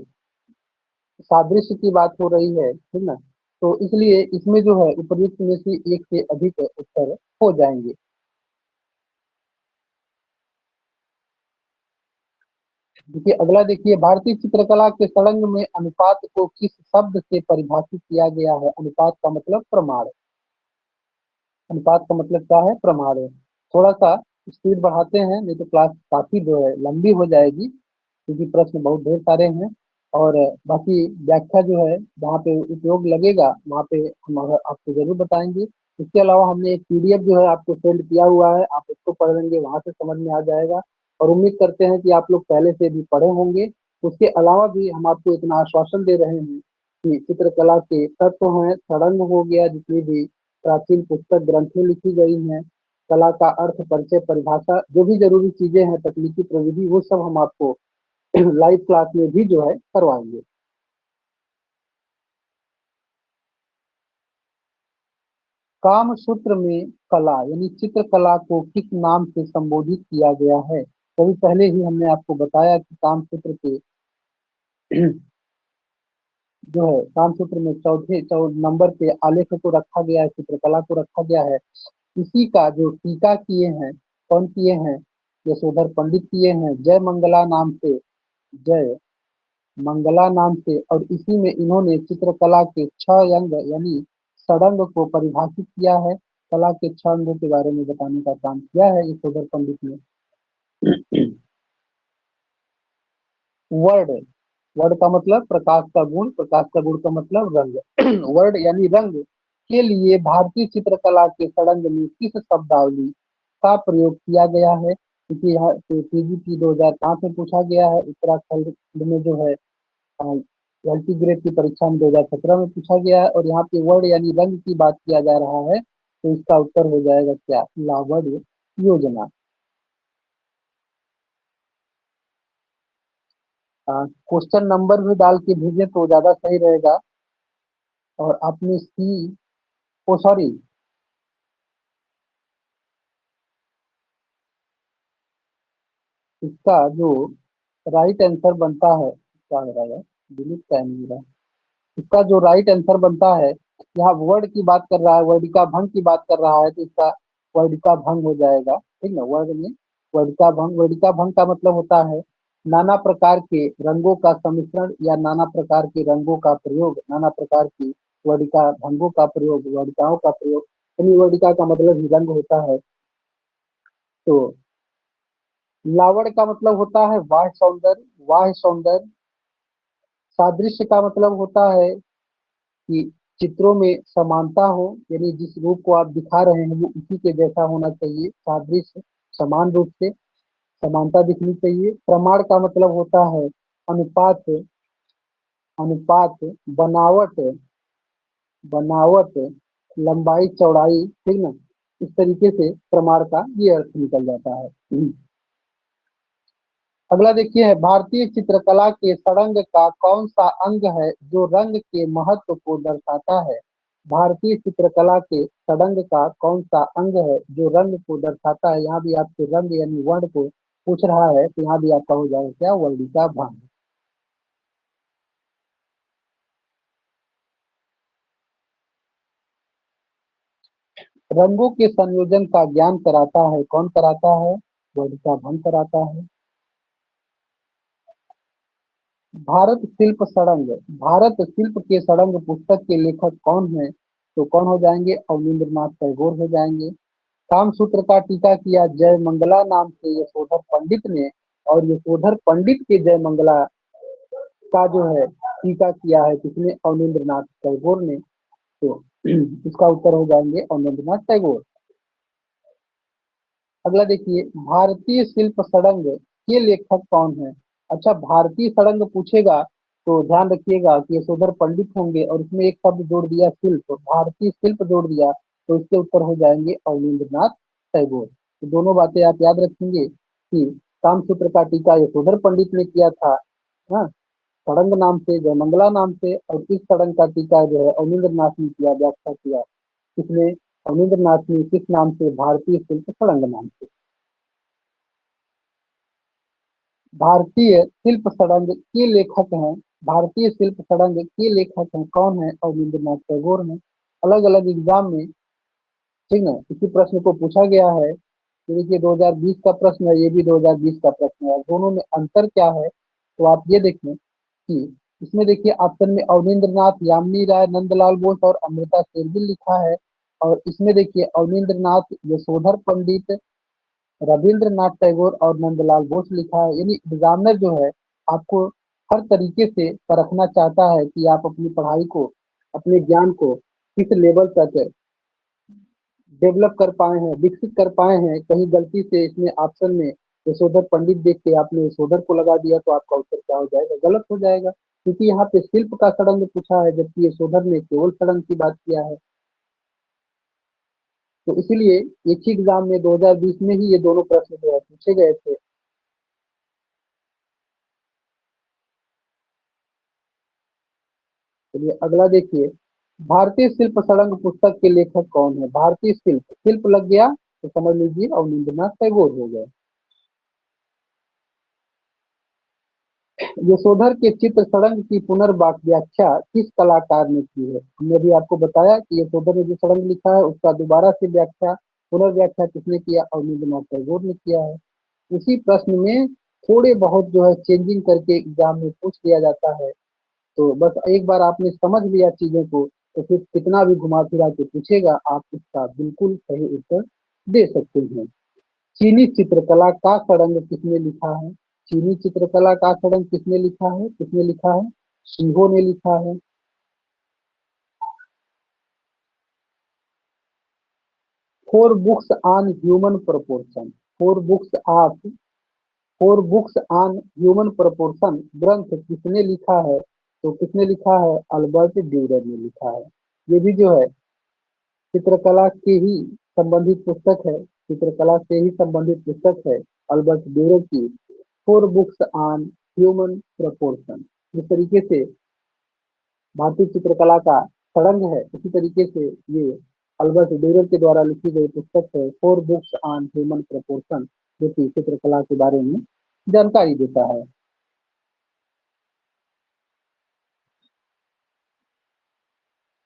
सादृश्य की बात हो रही है, ठीक ना। तो इसलिए इसमें जो है उपर्युक्त में से एक से अधिक उत्तर हो जाएंगे। देखिए अगला, देखिए भारतीय चित्रकला के सड़ंग में अनुपात को किस शब्द से परिभाषित किया गया है। अनुपात का मतलब प्रमाण, अनुपात का मतलब क्या है, प्रमाण है। थोड़ा सा स्पीड बढ़ाते हैं, नहीं तो क्लास काफी जो है लंबी हो जाएगी, क्योंकि प्रश्न बहुत ढेर सारे हैं। और बाकी व्याख्या जो है जहाँ पे उपयोग लगेगा वहाँ पे हम आपको जरूर बताएंगे। इसके अलावा हमने एक पीडीएफ जो है आपको सेंड किया हुआ है, आप उसको पढ़ लेंगे, वहाँ से समझ में आ जाएगा। और उम्मीद करते हैं कि आप लोग पहले से भी पढ़े होंगे। उसके अलावा भी हम आपको इतना आश्वासन दे रहे हैं कि चित्रकला के तत्व हैं, षडंग हो गया, जितनी भी प्राचीन पुस्तक ग्रंथें लिखी गई हैं, कला का अर्थ, परिचय, परिभाषा, जो भी जरूरी चीजें हैं, तकनीकी प्रविधि, वो सब हम आपको लाइव क्लास में भी जो है करवाएंगे। काम सूत्र में कला यानी चित्रकला को किस नाम से संबोधित किया गया है। कभी पहले ही हमने आपको बताया कि काम सूत्र के जो है काम सूत्र में चौथे नंबर पे आलेख को रखा गया है, चित्रकला को रखा गया है। इसी का जो टीका किए हैं, कौन किए हैं, यशोधर पंडित किए हैं, जय मंगला नाम से, जय मंगला नाम से। और इसी में इन्होंने चित्रकला के 6 अंग यानी षडंग को परिभाषित किया है। कला के 6 अंगों के बारे में बताने का काम किया है यशोधर पंडित ने। वर्ड, वर्ड का मतलब प्रकाश का गुण, प्रकाश का गुण का मतलब रंग। वर्ड यानी रंग के लिए भारतीय चित्रकला के षडंग में किस शब्दावली का प्रयोग किया गया है। क्योंकि यहाँ पीजीटी 2005 में पूछा गया है, उत्तराखंड में जो है एलटी ग्रेड की परीक्षा में 2017 में पूछा गया है, और यहाँ पे वर्ड यानी रंग की बात किया जा रहा है। तो इसका उत्तर हो जाएगा क्या, लावड योजना। क्वेश्चन नंबर भी डाल के भेजे तो ज्यादा सही रहेगा। और आपने सी, ओ सॉरी, इसका जो राइट आंसर बनता है, क्या हो रहा है, डिलीट का नहीं रहा, इसका जो राइट आंसर बनता है, यहाँ वर्ड की बात कर रहा है, वर्डिका भंग की बात कर रहा है, तो इसका वर्डिका भंग हो जाएगा, ठीक ना। वर्ड में वर्डिका भंग, वर्डिका भंग का मतलब होता है नाना प्रकार के रंगों का सम्मिश्रण या नाना प्रकार के रंगों का प्रयोग, नाना प्रकार की वर्णिका भंगों का प्रयोग, वर्णिकाओं का प्रयोग। यानी वर्णिका का मतलब ही रंग होता है। तो लावण्य का मतलब होता है बाह्य सौंदर्य, बाह्य सौंदर्य। सादृश्य का मतलब होता है कि चित्रों में समानता हो, यानी जिस रूप को आप दिखा रहे हैं वो उसी के जैसा होना चाहिए। सादृश्य, समान रूप से समानता दिखनी चाहिए। प्रमाण का मतलब होता है अनुपात, अनुपात, बनावट, बनावट, लंबाई चौड़ाई, ठीक ना। इस तरीके से प्रमाण का ये अर्थ निकल जाता है। अगला देखिए है, भारतीय चित्रकला के षडंग का कौन सा अंग है जो रंग के महत्व को दर्शाता है। भारतीय चित्रकला के षडंग का कौन सा अंग है जो रंग को दर्शाता है। यहाँ भी आपसे रंग यानी वर्ण को पूछ रहा है, तो यहाँ भी आपका हो जाएगा क्या, वर्णिका भंग। रंगों के संयोजन का ज्ञान कराता है, कौन कराता है, वर्णिका भंग कराता है। भारत शिल्प षडंग, भारत शिल्प के षडंग पुस्तक के लेखक कौन है, तो कौन हो जाएंगे, अवनींद्रनाथ टैगोर हो जाएंगे। कामसूत्र का टीका किया जय मंगला नाम से यशोधर पंडित ने, और यशोधर पंडित के जय मंगला का जो है टीका किया है किसने, अवनींद्रनाथ टैगोर ने। तो इसका उत्तर हो जाएंगे अवनींद्रनाथ टैगोर। अगला देखिए, भारतीय शिल्प षडंग के लेखक कौन है। अच्छा, भारतीय षडंग पूछेगा तो ध्यान रखिएगा कि यशोधर पंडित होंगे, और इसमें एक शब्द जोड़ दिया शिल्प, भारतीय शिल्प जोड़ दिया, तो इसके उत्तर हो जाएंगे अवनींद्रनाथ टैगोर। तो दोनों बातें आप याद रखेंगे कि कामसूत्र का टीका यशोधर पंडित ने किया था, हाँ, षडंग नाम से, जयमंगला नाम से, और इस षडंग का टीका जो है अवनींद्रनाथ ने किया, व्याख्या किया किसने, अवनींद्रनाथ ने, किस नाम से, भारतीय शिल्प षडंग नाम से। भारतीय शिल्प षडंग के लेखक हैं, भारतीय शिल्प षडंग के लेखक हैं कौन है, अवनींद्रनाथ टैगोर हैं। अलग अलग एग्जाम में, ठीक है, इसी प्रश्न को पूछा गया है। तो देखिए 2020 का प्रश्न है, ये भी 2020 का प्रश्न है, दोनों में अंतर क्या है, तो आप ये देखें कि इसमें देखिए ऑप्शन में अवनींद्रनाथ, यामिनी राय, नंदलाल बोस और अमृता शेरगिल लिखा है, और इसमें देखिए अवनींद्रनाथ, यशोधर पंडित, रविंद्रनाथ टैगोर और नंदलाल बोस लिखा है। यानी एग्जामिनर जो है आपको हर तरीके से परखना चाहता है कि आप अपनी पढ़ाई को, अपने ज्ञान को किस लेवल तक डेवलप कर पाए हैं, विकसित कर पाए हैं। कहीं गलती से इसमें ऑप्शन में यशोधर पंडित देख के आपने यशोधर को लगा दिया तो आपका उत्तर क्या हो जाएगा, गलत हो जाएगा, क्योंकि यहाँ पे शिल्प का षडंग पूछा है जबकि यशोधर ने केवल षडंग की बात किया है। तो इसीलिए एक ही एग्जाम में 2020 में ही ये दोनों प्रश्न जो है पूछे गए थे। चलिए अगला देखिए, भारतीय शिल्प षडंग पुस्तक के लेखक कौन है। भारतीय शिल्प, शिल्प लग गया तो समझ लीजिए अवनींद्रनाथ टैगोर हो गए। यशोधर के चित्र सड़ंग की पुनर्व्याख्या किस कलाकार ने की है। हमने भी आपको बताया कि यशोधर ने जो सड़ंग लिखा है उसका दोबारा से व्याख्या, पुनर्व्याख्या किसने किया, अवनींद्रनाथ टैगोर ने किया है। उसी प्रश्न में थोड़े बहुत जो है चेंजिंग करके एग्जाम में पूछ लिया जाता है। तो बस एक बार आपने समझ लिया चीजों को, तो फिर कितना भी घुमा फिरा के पूछेगा आप इसका बिल्कुल सही उत्तर दे सकते हैं। चीनी चित्रकला का षडंग किसने लिखा है। चीनी चित्रकला का षडंग किसने लिखा है, किसने लिखा है, सिंहो ने लिखा है। Four books on human proportion, four books of, four books on human proportion ग्रंथ किसने लिखा है, तो किसने लिखा है, अल्बर्ट ड्यूरर ने लिखा है। ये भी जो है चित्रकला के ही संबंधित पुस्तक है, चित्रकला से ही संबंधित पुस्तक है अल्बर्ट ड्यूरर की, four books on human proportion. जिस तरीके से भारतीय चित्रकला का षडंग है, उसी तरीके से ये अल्बर्ट ड्यूरर के द्वारा लिखी गई पुस्तक है four books on human proportion, जो कि चित्रकला के बारे में जानकारी देता है।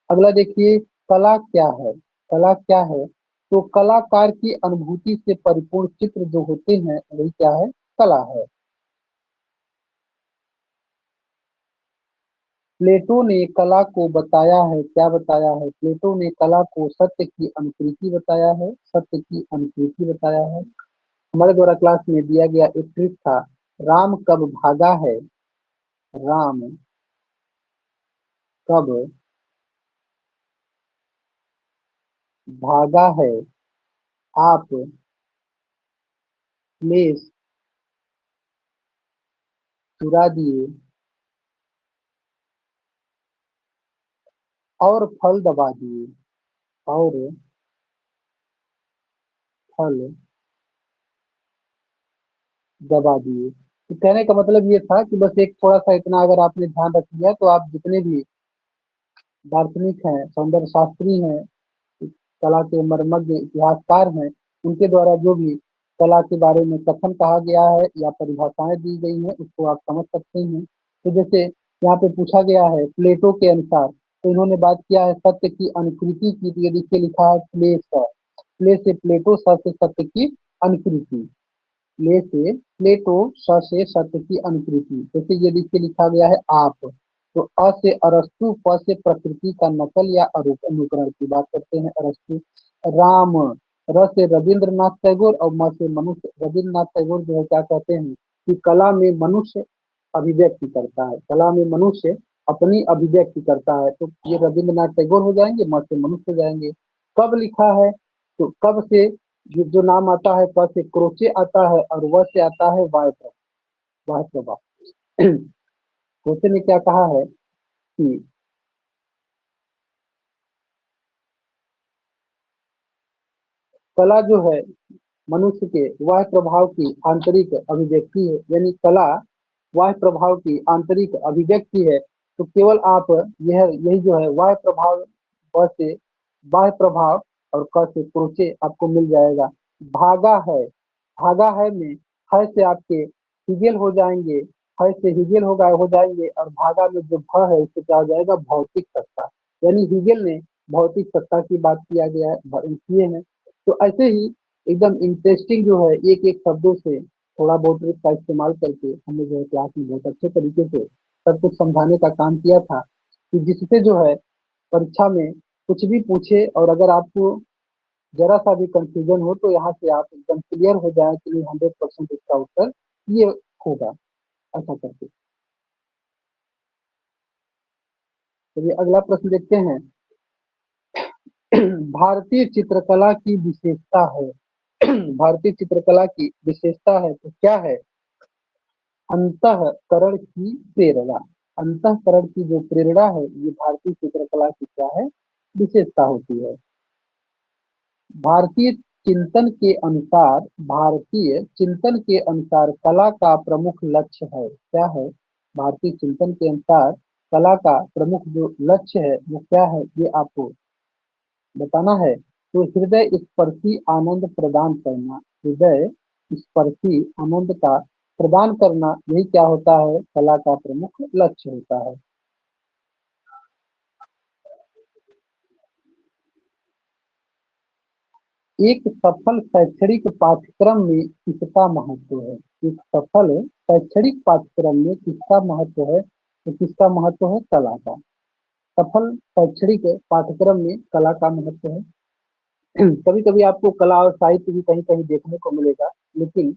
अगला देखिए, कला क्या है, कला क्या है, तो कलाकार की अनुभूति से परिपूर्ण चित्र जो होते हैं वही क्या है, कला है। प्लेटो ने कला को बताया है, क्या बताया है? प्लेटो ने कला को सत्य की अनुकृति बताया है, सत्य की अनुकृति बताया है। हमारे द्वारा क्लास में दिया गया एक ट्रिक था, राम कब भागा है, राम कब भागा है, आप क्लेश चुरा दिए और फल दबा दिए, और फल दबा दिए। तो कहने का मतलब ये था कि बस एक थोड़ा सा इतना अगर आपने ध्यान रख लिया तो आप जितने भी दार्शनिक हैं, सौंदर्य शास्त्री हैं, कला के मर्मज्ञ इतिहासकार हैं, उनके द्वारा जो भी कला के बारे में कथन कहा गया है या परिभाषाएं दी गई हैं उसको आप समझ सकते हैं। तो जैसे यहाँ पे पूछा गया है प्लेटो के अनुसार, तो इन्होंने बात किया है सत्य की अनुकृति की, तो ये देखिए लिखा है प्लेस है, प्लेस से प्लेटो, से सत्य की अनुकृति, ले से प्लेटो, से सत्य की अनुकृति। जैसे ये नीचे लिखा गया है आप, तो अ से अरस्तु, प से प्रकृति का नकल या अनुकरण की बात करते हैं अरस्तु। राम, र से रविंद्रनाथ टैगोर और म से मनुष्य। रविंद्रनाथ टैगोर जो है क्या कहते हैं कि कला में मनुष्य अभिव्यक्ति करता है, कला में मनुष्य अपनी अभिव्यक्ति करता है, तो ये रविंद्रनाथ टैगोर हो जाएंगे, म से मनुष्य हो जाएंगे। कब लिखा है, तो कब से जो नाम आता है, क से क्रोचे आता है और व से आता है वाय प्रभा। क्रोचे ने क्या कहा है कि कला जो है मनुष्य के वाह प्रभाव की आंतरिक अभिव्यक्ति है, यानी कला वाह प्रभाव की आंतरिक अभिव्यक्ति है। तो केवल आप यह यही जो है वाह प्रभाव, व से बाह्य प्रभाव और क से क्रोचे आपको मिल जाएगा। भागा है, भागा है में है से आपके हिगेल हो जाएंगे, है से हिगेल हो जाएंगे, और भागा में जो भ है उससे क्या हो जाएगा भौतिक सत्ता, यानी हिगेल ने भौतिक सत्ता की बात किया गया है किए हैं। तो ऐसे ही एकदम इंटरेस्टिंग जो है एक एक शब्दों से थोड़ा बहुत ट्रिक का इस्तेमाल करके हमने जो है क्लास में बहुत अच्छे तरीके से सब कुछ समझाने का काम किया था, कि जिससे जो है परीक्षा में कुछ भी पूछे और अगर आपको जरा सा भी कंफ्यूजन हो तो यहाँ से आप एकदम क्लियर हो जाए कि नहीं 100% इसका उत्तर ये होगा, ऐसा करके। चलिए अगला प्रश्न देखते हैं। भारतीय चित्रकला की विशेषता है, भारतीय चित्रकला की विशेषता है तो क्या है? अंतःकरण की प्रेरणा, अंतःकरण की जो प्रेरणा है ये भारतीय चित्रकला की क्या है विशेषता होती है। भारतीय चिंतन के अनुसार, भारतीय चिंतन के अनुसार कला का प्रमुख लक्ष्य है, क्या है? भारतीय चिंतन के अनुसार कला का प्रमुख जो लक्ष्य है वो क्या है ये आपको बताना है। तो हृदय स्पर्शी आनंद प्रदान करना, हृदय स्पर्शी आनंद का प्रदान करना, यही क्या होता है कला का प्रमुख लक्ष्य होता है। एक सफल शैक्षणिक पाठ्यक्रम में किसका महत्व है? एक सफल शैक्षणिक पाठ्यक्रम में किसका महत्व है? तो किसका महत्व है? कला का। सफल शैक्षणिक पाठ्यक्रम में कला का महत्व है। कभी कभी आपको कला और साहित्य भी कहीं कहीं देखने को मिलेगा, लेकिन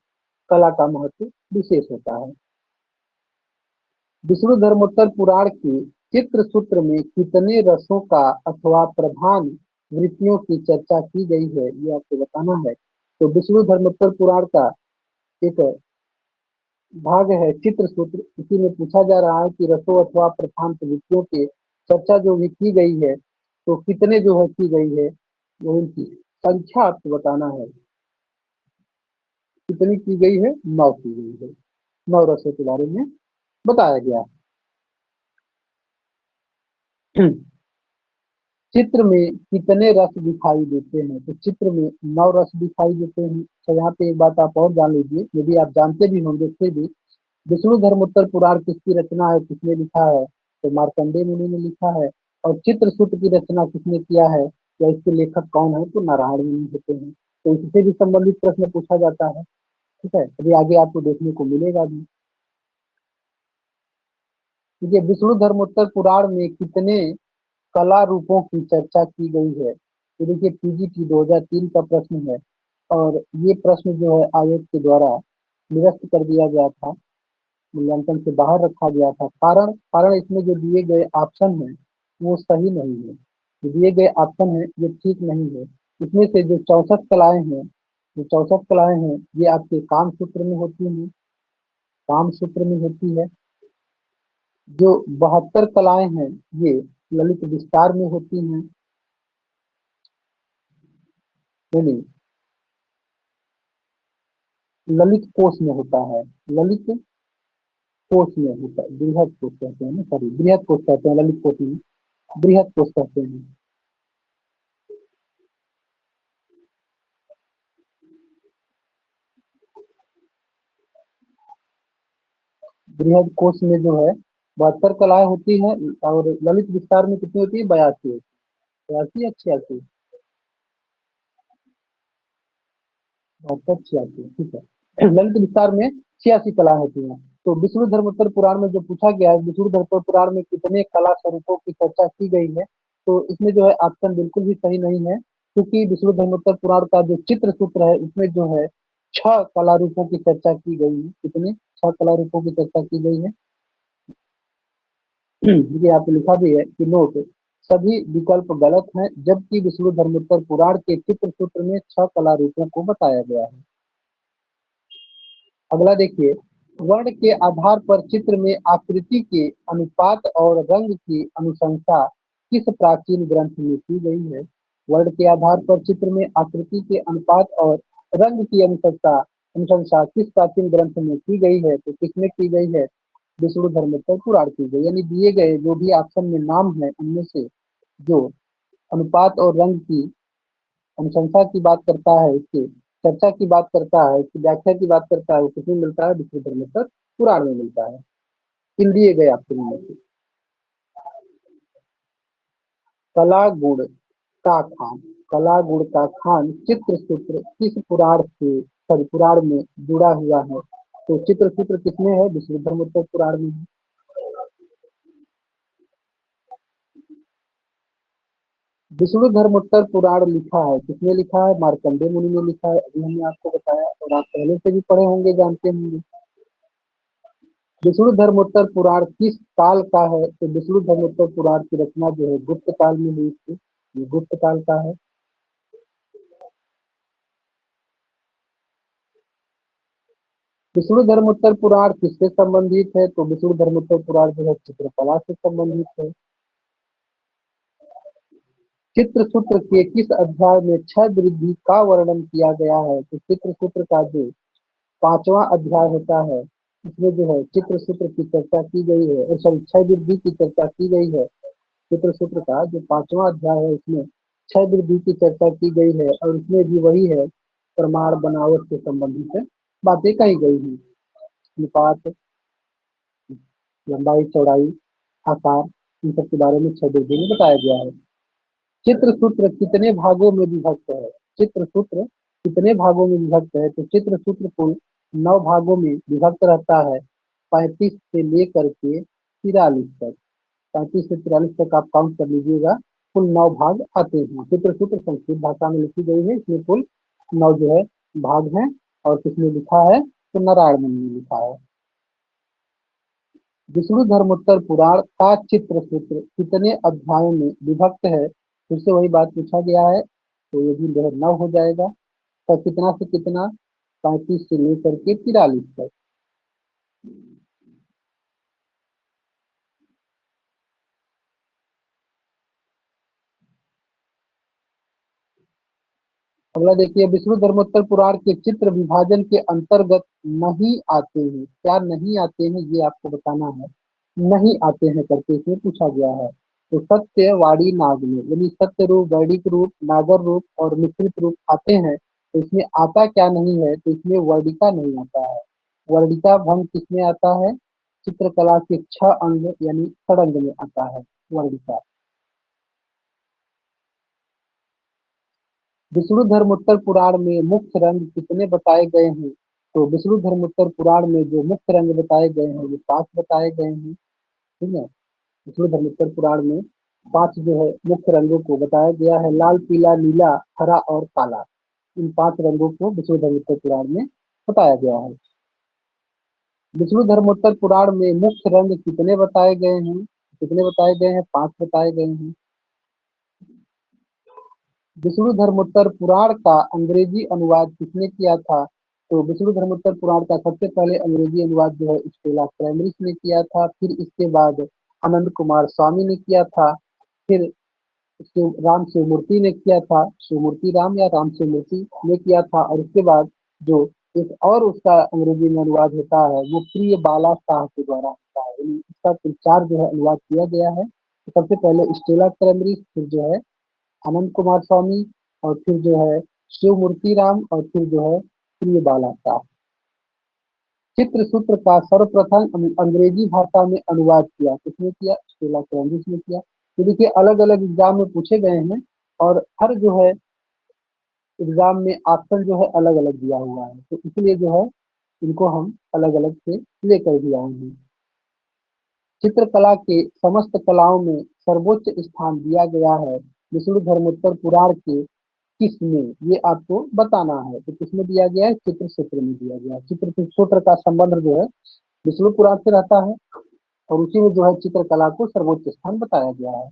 कला का महत्व विशेष होता है। विष्णु धर्मोत्तर पुराण के चित्र सूत्र में कितने रसों का अथवा प्रधान वृत्तियों की चर्चा की गई है ये आपको बताना है। तो विष्णु धर्मोत्तर पुराण का एक भाग है चित्र सूत्र, इसी में पूछा जा रहा है कि रसों अथवा प्रधान वृत्तियों की चर्चा जो भी की गई है तो कितने जो है की गई है, वो इनकी संख्या आपको बताना है। कितनी की गई है? 9 की गई है, 9 रसों के बारे में बताया गया है। चित्र में कितने रस दिखाई देते हैं? तो चित्र में 9 रस दिखाई देते हैं। तो यहाँ पे एक बात आप और जान लीजिए, यदि आप जानते भी होंगे फिर भी, विष्णु धर्मोत्तर पुराण किसकी रचना है, किसने लिखा है? तो मार्कंडेय मुनि ने लिखा है। और चित्रसूत्र की रचना किसने किया है या इसके लेखक कौन है? तो नारायण मुनि होते हैं। तो इससे भी संबंधित प्रश्न पूछा जाता है, ठीक है, अभी आगे आपको देखने को मिलेगा भी। देखिए विष्णु धर्मोत्तर पुराण में कितने कला रूपों की चर्चा की गई है। तो देखिए पीजीटी 2003 का प्रश्न है और ये प्रश्न जो है आयोग के द्वारा निरस्त कर दिया गया था, मूल्यांकन से बाहर रखा गया था। कारण कारण इसमें जो दिए गए ऑप्शन हैं वो सही नहीं है। जो दिए गए ऑप्शन है ये ठीक नहीं है। इसमें से जो 64 कलाएं हैं, जो 64 कलाएं हैं ये आपके काम सूत्र में होती हैं, काम सूत्र में होती है। जो 72 कलाएं हैं ये ललित विस्तार में होती हैं। नहीं नहीं, ललित कोश में होता है, ललित कोश में होता है, बृहद कोश कहते हैं ना, सॉरी बृहद कोश कहते हैं, ललित कोश में बृहद कोश कहते हैं। बृहद कोश में जो है 72 कलाएं होती हैं और ललित विस्तार में कितनी होती है, 82 होती है, 82 या 86, 72 86, ठीक है। ललित विस्तार में 86 कलाएं होती हैं। तो विष्णु धर्मोत्तर पुराण में जो पूछा गया है, विष्णु धर्मोत्तर पुराण में कितने कला स्वरूपों की चर्चा की गई है, तो इसमें जो है ऑप्शन बिल्कुल भी सही नहीं है, क्योंकि विष्णु धर्मोत्तर पुराण का जो चित्र सूत्र है उसमें जो है 6 कला रूपों की चर्चा की गई है। कितने, 6 कला रूपों की चर्चा की गई है। ये यहाँ पे लिखा भी है कि नोट, सभी विकल्प गलत हैं जबकि विष्णु धर्मोत्तर पुराण के चित्र सूत्र में 6 कला रूपों को बताया गया है। अगला देखिए, वर्ण के आधार पर चित्र में आकृति के अनुपात और रंग की अनुशंसा किस प्राचीन ग्रंथ में की गई है। वर्ण के आधार पर चित्र में आकृति के अनुपात और रंग की अनुशंसा अनुशंसा किस प्राचीन ग्रंथ में की गई है, तो किसमें की गई है, विष्णु धर्मोत्तर पुराण की गई। यानी दिए गए जो भी ऑप्शन में नाम है उनमें से जो अनुपात और रंग की अनुशंसा की बात करता है, इसकी चर्चा की बात करता है, इसकी व्याख्या की बात करता है, वो किसमें मिलता है, विष्णु धर्मोत्तर पुराण में मिलता है। इन दिए गए ऑप्शन में से कला गुण का खान, कला गुण का खान चित्र सूत्र किस पुराण से, सॉरी पुराण में जुड़ा हुआ है, तो चित्र सूत्र किसमें है, विष्णु धर्मोत्तर पुराण में है। विष्णु धर्मोत्तर पुराण लिखा है, किसने लिखा है, मार्कंडेय मुनि ने लिखा है, अभी हमने आपको बताया और आप पहले से भी पढ़े होंगे, जानते होंगे। विष्णु धर्मोत्तर पुराण किस काल का है, तो विष्णु धर्मोत्तर पुराण की रचना जो है गुप्त काल में हुई थी, ये गुप्त काल का है। विष्णु धर्मोत्तर पुराण किससे संबंधित है, तो विष्णु धर्मोत्तर पुराण जो है चित्रकला से संबंधित है। चित्र सूत्र के किस अध्याय में क्षय वृद्धि का वर्णन किया गया है, तो चित्र सूत्र का जो 5वां अध्याय होता है इसमें जो है चित्र सूत्र की चर्चा की गई है, और सॉरी क्षय वृद्धि की चर्चा की गई है। चित्र सूत्र का जो 5वां अध्याय है उसमें क्षय वृद्धि की चर्चा की गई है और उसमें भी वही है, प्रमाण बनावट से संबंधित बातें कही गई हैं। अनुपात, लंबाई चौड़ाई, आकार, इन सब के बारे में क्षय वृद्धि में बताया गया है। चित्र सूत्र कितने भागों में विभक्त है, चित्र सूत्र कितने भागों में विभक्त है, तो चित्र सूत्र कुल 9 भागों में विभक्त रहता है, 35 से लेकर के 43 तक, 35 से 43 तक आप काउंट कर लीजिएगा, कुल 9 भाग आते हैं। चित्र सूत्र संस्कृत भाषा में लिखी गई है, इसमें कुल 9 जो है भाग हैं। और किसने लिखा है, तो नारायण मुनि ने लिखा है। विष्णु धर्मोत्तर पुराण का चित्र सूत्र कितने अध्यायों में विभक्त है, फिर से वही बात पूछा गया है, तो ये भी जो है 9 हो जाएगा। तो कितना से कितना, 35 से लेकर के 43 तक। अगला देखिए, विष्णु धर्मोत्तर पुराण के चित्र विभाजन के अंतर्गत नहीं आते हैं, क्या नहीं आते हैं ये आपको बताना है। नहीं आते हैं करके इसमें पूछा गया है। तो सत्य वाणी नाग में, यानी सत्य रूप, वैदिक रूप, नागर रूप और मिश्रित रूप आते हैं, तो इसमें आता क्या नहीं है, तो इसमें वर्णिका नहीं आता है। वर्णिका भंग किसमें आता है, चित्रकला के 6 अंग यानी षडंग में आता है वर्णिका। विष्णु धर्मोत्तर पुराण में मुख्य रंग कितने बताए गए हैं, तो विष्णु धर्मोत्तर पुराण में जो मुख्य रंग बताए गए हैं वो 5 बताए गए हैं। ठीक है। विष्णु धर्मोत्तर पुराण में 5 जो है मुख्य रंगों को बताया गया है, लाल, पीला, नीला, हरा और काला। इन 5 रंगों को विष्णु धर्मोत्तर पुराण में बताया गया है। विष्णु धर्मोत्तर पुराण में मुख्य रंग कितने बताए गए हैं? कितने बताए गए हैं? 5 बताए गए हैं। विष्णु धर्मोत्तर पुराण का अंग्रेजी अनुवाद किसने किया था? तो विष्णु धर्मोत्तर पुराण का सबसे पहले अंग्रेजी अनुवाद जो है स्टेला क्रैमरिस ने किया था। फिर इसके बाद आनंद कुमार स्वामी ने किया था। फिर राम शिवमूर्ति ने किया था, शिवमूर्ति राम या राम शिवमूर्ति ने किया था। और उसके बाद जो एक और उसका अंग्रेजी में अनुवाद होता है वो प्रिय बाला शाह के द्वारा होता है। यानी इसका कुल 4 जो है अनुवाद किया गया है। तो सबसे पहले स्टेला क्रैमरिस, फिर जो है आनंद कुमार स्वामी, और फिर जो है शिव मूर्ति राम, और फिर जो है प्रिय बाला का। चित्र सूत्र का सर्वप्रथम अंग्रेजी भाषा में अनुवाद किया किसने किया? स्टेला क्रैमरिस ने किया। तो देखिए अलग अलग एग्जाम में पूछे गए हैं, और हर जो है एग्जाम में ऑप्शन जो है अलग अलग दिया हुआ है, तो इसलिए जो है इनको हम अलग अलग से लेकर भी आए हैं। चित्रकला के समस्त कलाओं में सर्वोच्च स्थान दिया गया है विष्णु धर्मोत्तर पुराण के किसमें? ये आपको बताना है। तो किसमें दिया गया है? चित्र सूत्र में दिया गया है। चित्र सूत्र का संबंध जो है विष्णु पुराण से रहता है, और उसी में जो है चित्रकला को सर्वोच्च स्थान बताया गया है।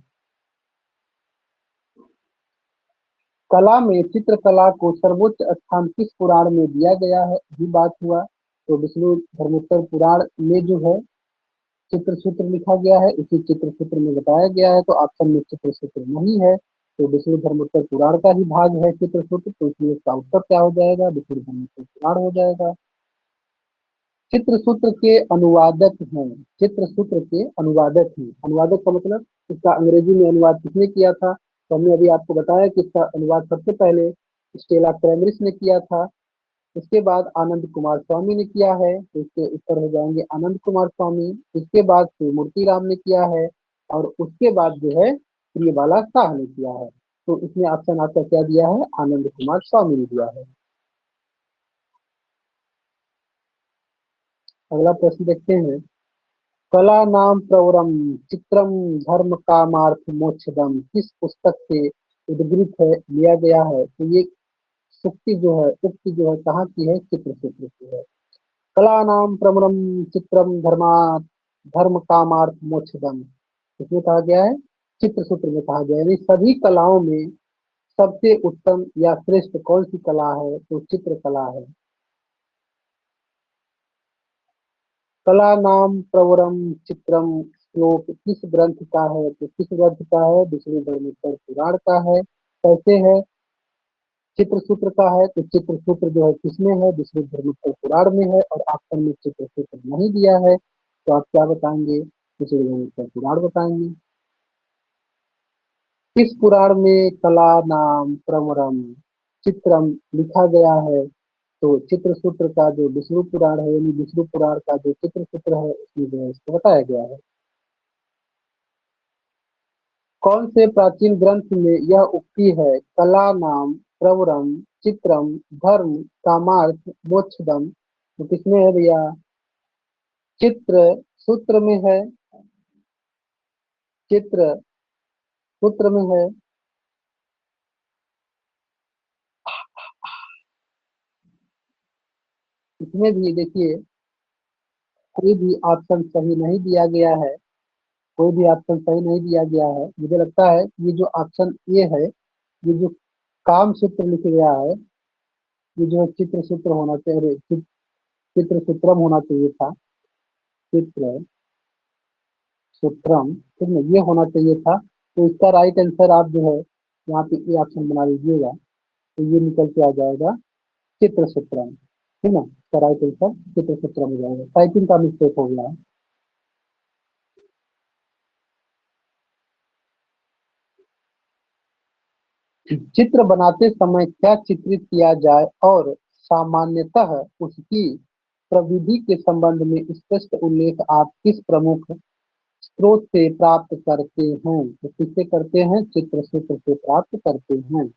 कला में चित्रकला को सर्वोच्च स्थान किस पुराण में दिया गया है? ये बात हुआ। तो विष्णु धर्मोत्तर पुराण में जो है चित्र सूत्र लिखा गया है, इसी चित्र सूत्र में बताया गया है। तो ऑप्शन में चित्र सूत्र नहीं है, तो विष्णु धर्मोत्तर पुराण का ही भाग है चित्र सूत्र। तो इसलिए इसका उत्तर क्या हो जाएगा? विष्णु धर्मोत्तर पुराण हो जाएगा। चित्र सूत्र के अनुवादक हैं। चित्र सूत्र के अनुवादक हैं। अनुवादक का मतलब इसका अंग्रेजी में अनुवाद किसने किया था? तो हमने अभी आपको बताया कि इसका अनुवाद सबसे पहले स्टेला क्रैमरिस ने किया था। इसके बाद आनंद कुमार स्वामी ने किया है, तो इसके उत्तर हो जाएंगे आनंद कुमार स्वामी। इसके बाद शिवमूर्ति राम ने किया है, और उसके बाद जो है प्रियबाला शाह ने किया है। तो इसमें ऑप्शन आपका क्या दिया है? आनंद कुमार स्वामी ने दिया है। अगला प्रश्न देखते हैं। कला नाम प्रवरम चित्रम धर्म कामार्थ मोक्षदम किस पुस्तक से उद्गृत है, लिया गया है? तो ये सुक्ति जो है, उक्ति जो है कहाँ की है? चित्र सूत्र की है। कला नाम प्रवरम चित्रम धर्मा धर्म कामार्थ मोक्षदम इसमें कहा गया है, चित्र सूत्र में कहा गया है। यानी सभी कलाओं में सबसे उत्तम या श्रेष्ठ कौन सी कला है? तो चित्रकला है। कला नाम प्रवरम चित्रम श्लोक किस ग्रंथ का है? तो किस ग्रंथ का है? विष्णु धर्मोत्तर पुराण का है। कैसे है? चित्र सूत्र का है। तो चित्र सूत्र जो है किसमें है? विष्णु धर्मोत्तर पुराण में है। और ऑप्शन में चित्र सूत्र नहीं दिया है, तो आप क्या बताएंगे? विष्णु धर्मोत्तर पुराण बताएंगे। किस पुराण में कला नाम प्रवरम चित्रम लिखा गया है? तो चित्र सूत्र का जो विष्णु पुराण है, यानी विष्णु पुराण का जो चित्र सूत्र है उसमें जो है इसको बताया गया है। कौन से प्राचीन ग्रंथ में यह उक्ति है? कला नाम प्रवरम चित्रम धर्म कामार्थ मोक्षदम। तो किसमें है भैया? चित्र सूत्र में है। चित्र सूत्र में है। इसमें भी देखिए कोई भी ऑप्शन सही नहीं दिया गया है। कोई भी ऑप्शन सही नहीं दिया गया है। मुझे लगता है ये जो ऑप्शन ए है, ये जो काम सूत्र लिख गया है, ये जो चित्र सूत्र होना चाहिए, अरे, चित्र सूत्रम होना चाहिए था। चित्र सूत्रम, ठीक है, ये होना चाहिए था। तो इसका राइट आंसर आप जो है यहाँ पे ये ऑप्शन बना लीजिएगा, तो ये निकल के आ जाएगा चित्र सूत्रम। ठीक है, इसका राइट आंसर चित्र सूत्रम हो जाएगा। टाइपिंग का मिस्टेक हो गया है। चित्र बनाते समय क्या चित्रित किया जाए और सामान्यतः उसकी प्रविधि के संबंध में स्पष्ट उल्लेख आप किस प्रमुख स्रोत से प्राप्त करते हैं? तो किससे करते हैं? चित्र सूत्र से प्राप्त करते हैं।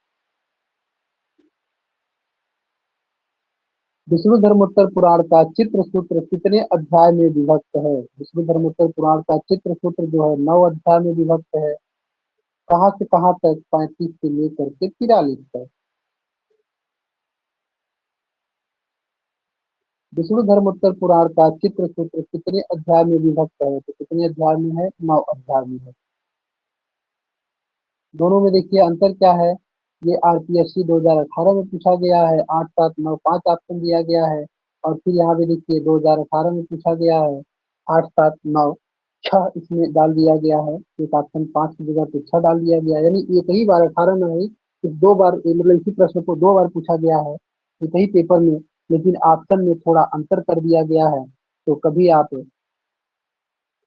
विष्णु धर्मोत्तर पुराण का चित्र सूत्र कितने अध्याय में विभक्त है? विष्णु धर्मोत्तर पुराण का चित्र सूत्र जो है 9 अध्याय में विभक्त है। कहाँ से कहाँ तक? 35 से लेकर के 43 तक। विष्णु धर्मोत्तर पुराण का चित्र सूत्र कितने अध्याय में विभक्त है? तो कितने अध्याय में है? 9 अध्याय में है। दोनों में देखिए अंतर क्या है। ये आरपीएससी 2018 में पूछा गया है, 8, 7, 9, 5 ऑप्शन दिया गया है। और फिर यहाँ पे देखिए 2018 में पूछा गया है, 8, 7, 9, 6 इसमें डाल दिया गया है। एक ऑप्शन 5 की जगह पे 6 डाल दिया गया है। यानी एक ही बार 18 में नहीं, इस 2 बार मतलब इसी प्रश्न को 2 बार पूछा गया है एक ही पेपर में, लेकिन ऑप्शन में थोड़ा अंतर कर दिया गया है। तो कभी आप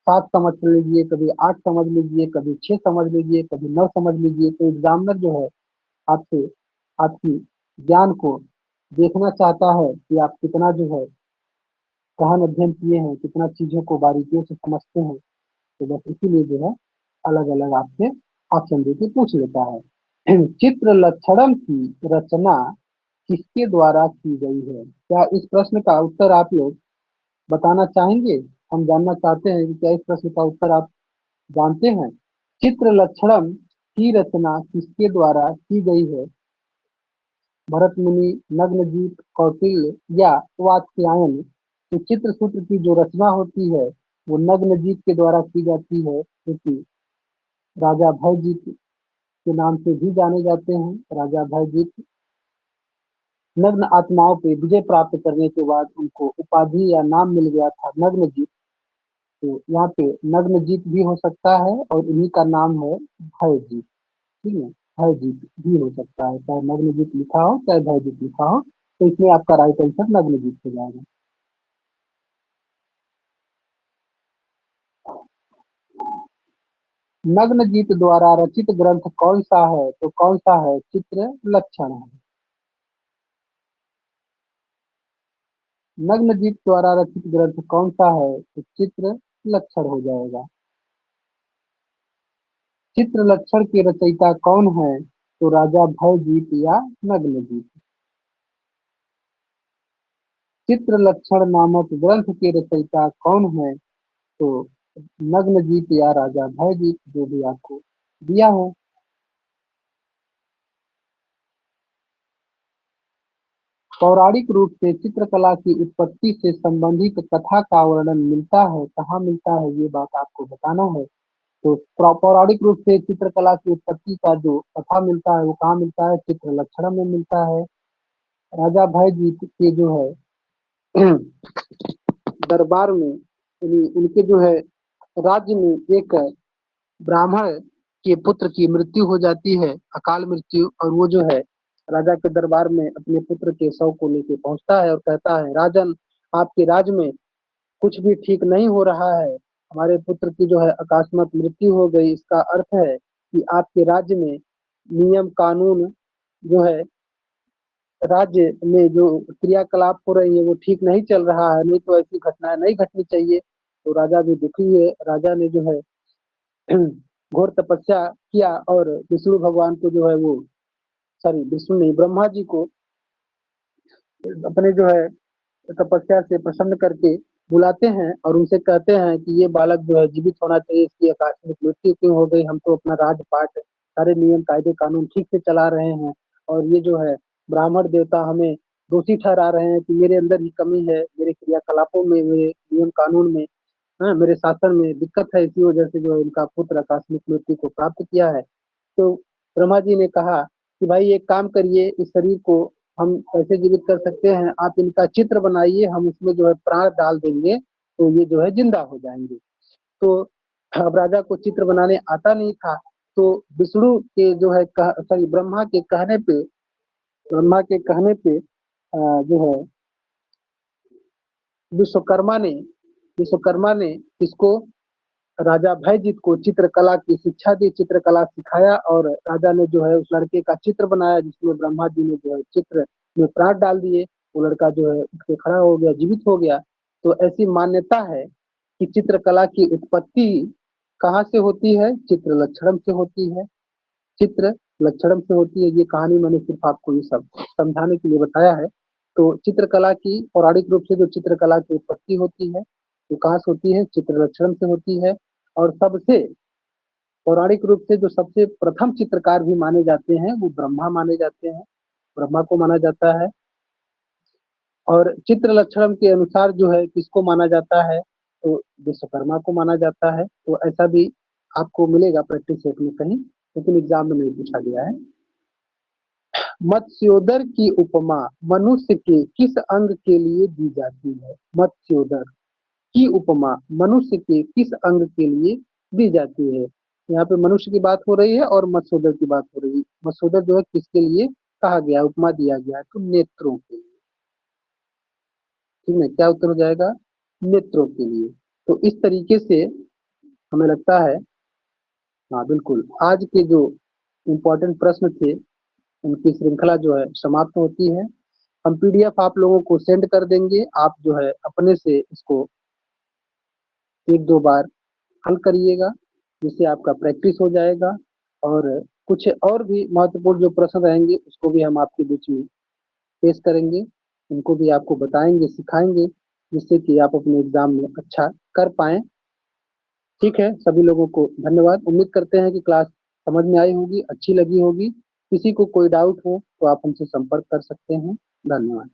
7 समझ लीजिए, कभी 8 समझ लीजिए, कभी 6 समझ लीजिए, कभी 9 समझ लीजिए। तो एग्जामिनर जो है आपसे आपकी ज्ञान को देखना चाहता है कि आप कितना जो है गहन अध्ययन किए हैं, कितना चीजों को बारीकियों से समझते हैं। तो बस इसीलिए जो है अलग अलग आपसे ऑप्शन देके पूछ लेता है। चित्र लक्षणम की रचना किसके द्वारा की गई है? क्या इस प्रश्न का उत्तर आप लोग बताना चाहेंगे? हम जानना चाहते हैं कि क्या इस प्रश्न का उत्तर आप जानते हैं? चित्र लक्षणम की रचना किसके द्वारा की गई है? भरत मुनि, नग्नजीत, कौटिल्य या वात्स्यायन? तो चित्र सूत्र की जो रचना होती है वो नग्नजीत के द्वारा की जाती है, क्योंकि राजा भयजीत के नाम से भी जाने जाते हैं। राजा भयजीत नग्न आत्माओं पे विजय प्राप्त करने के बाद उनको उपाधि या नाम मिल गया था नग्नजीत। तो यहाँ पे नग्नजीत भी हो सकता है और इन्हीं का नाम है भयजीत। ठीक है, भयजीत भी हो सकता है, चाहे नग्नजीत लिखा हो चाहे भयजीत लिखा हो। तो इसमें आपका राइट आंसर नग्नजीत हो जाएगा। नग्नजीत द्वारा रचित ग्रंथ कौन सा है? तो कौन सा है? चित्र लक्षण है। नग्नजीत द्वारा रचित ग्रंथ कौन सा है? तो चित्र लक्षण हो जाएगा। चित्र लक्षण के रचयिता कौन है? तो राजा भयजीत या नग्नजीत। चित्र लक्षण नामक ग्रंथ के रचयिता कौन है? तो नग्नजीत या राजा भयजीत, जो भी आपको दिया है। पौराणिक रूप से चित्रकला की उत्पत्ति से संबंधित कथा का वर्णन मिलता है, कहाँ मिलता है ये बात आपको बताना है। तो पौराणिक रूप से चित्रकला की उत्पत्ति का जो कथा मिलता है वो कहाँ मिलता है? चित्र लक्षण में मिलता है। राजा भयजीत के जो है दरबार में उनके जो है राज्य में एक ब्राह्मण के पुत्र की मृत्यु हो जाती है, अकाल मृत्यु। और वो जो है राजा के दरबार में अपने पुत्र के शव को लेके पहुंचता है और कहता है, राजन, आपके राज्य में कुछ भी ठीक नहीं हो रहा है। हमारे पुत्र की जो है अकस्मात मृत्यु हो गई। इसका अर्थ है कि आपके राज्य में नियम कानून जो है राज्य में जो क्रियाकलाप हो रही है वो ठीक नहीं चल रहा है, नहीं तो ऐसी घटनाएं नहीं घटनी चाहिए। तो राजा भी दुखी है। राजा ने जो है घोर तपस्या किया और विष्णु भगवान को जो है वो, सॉरी विष्णु नहीं, ब्रह्मा जी को अपने जो है तपस्या से प्रसन्न करके बुलाते हैं और उनसे कहते हैं कि ये बालक जो है जीवित होना चाहिए, इसकी आकस्मिक मृत्यु क्यों हो गई? हम तो अपना राजपाट सारे नियम कायदे कानून ठीक से चला रहे हैं, और ये जो है ब्राह्मण देवता हमें दोषी ठहरा रहे हैं कि मेरे अंदर ही कमी है, मेरे क्रियाकलापों में, मेरे नियम कानून में, हाँ, मेरे शासन में दिक्कत है। इसी वजह से जो है इनका पुत्र आकस्मिक मृत्यु को प्राप्त किया है। तो ब्रह्मा जी ने कहा कि भाई एक काम करिए, इस शरीर को हम कैसे जीवित कर सकते हैं? आप इनका चित्र बनाइए, हम इसमें जो है प्राण डाल देंगे तो ये जो है जिंदा हो जाएंगे। तो अब राजा को चित्र बनाने आता नहीं था। तो विष्णु के जो है सॉरी ब्रह्मा के कहने पे जो है विश्वकर्मा ने विश्वकर्मा ने इसको राजा भयजीत को चित्रकला की शिक्षा दी, चित्रकला सिखाया, और राजा ने जो है उस लड़के का चित्र बनाया जिसमें ब्रह्मा जी ने जो है चित्र में प्राण डाल दिए। वो लड़का जो है उठ के खड़ा हो गया, जीवित हो गया। तो ऐसी मान्यता है कि चित्रकला की उत्पत्ति कहाँ से होती है? चित्र लक्षणम से होती है। चित्र लक्षणम से होती है। ये कहानी मैंने सिर्फ आपको ये सब समझाने के लिए बताया है। तो चित्रकला की पौराणिक रूप से जो चित्रकला की उत्पत्ति होती है वो कहाँ से होती है? चित्रलक्षण से होती है। और सबसे पौराणिक रूप से जो सबसे प्रथम चित्रकार भी माने जाते हैं वो ब्रह्मा माने जाते हैं, ब्रह्मा को माना जाता है। और चित्र लक्षण के अनुसार जो है किसको माना जाता है? तो विश्वकर्मा को माना जाता है। तो ऐसा भी आपको मिलेगा प्रैक्टिस सेट में कहीं, लेकिन एग्जाम में नहीं पूछा गया है। मत्स्योदर की उपमा मनुष्य के किस अंग के लिए दी जाती है? मत्स्योदर की उपमा मनुष्य के किस अंग के लिए दी जाती है? यहाँ पे मनुष्य की बात हो रही है और मत्स्योदर की बात हो रही है। मत्स्योदर जो है किसके लिए कहा गया, उपमा दिया गया है? तो नेत्रों के लिए। ठीक है, क्या उत्तर हो जाएगा? नेत्रों के लिए। तो इस तरीके से हमें लगता है, हाँ बिल्कुल, आज के जो इम्पोर्टेंट प्रश्न थे उनकी श्रृंखला जो है समाप्त होती है। हम पीडीएफ आप लोगों को सेंड कर देंगे, आप जो है अपने से इसको एक दो बार हल करिएगा, जिससे आपका प्रैक्टिस हो जाएगा। और कुछ और भी महत्वपूर्ण जो प्रश्न रहेंगे उसको भी हम आपके बीच में पेश करेंगे, उनको भी आपको बताएंगे, सिखाएंगे, जिससे कि आप अपने एग्जाम में अच्छा कर पाएं। ठीक है, सभी लोगों को धन्यवाद। उम्मीद करते हैं कि क्लास समझ में आई होगी, अच्छी लगी होगी। किसी को कोई डाउट हो तो आप हमसे संपर्क कर सकते हैं। धन्यवाद।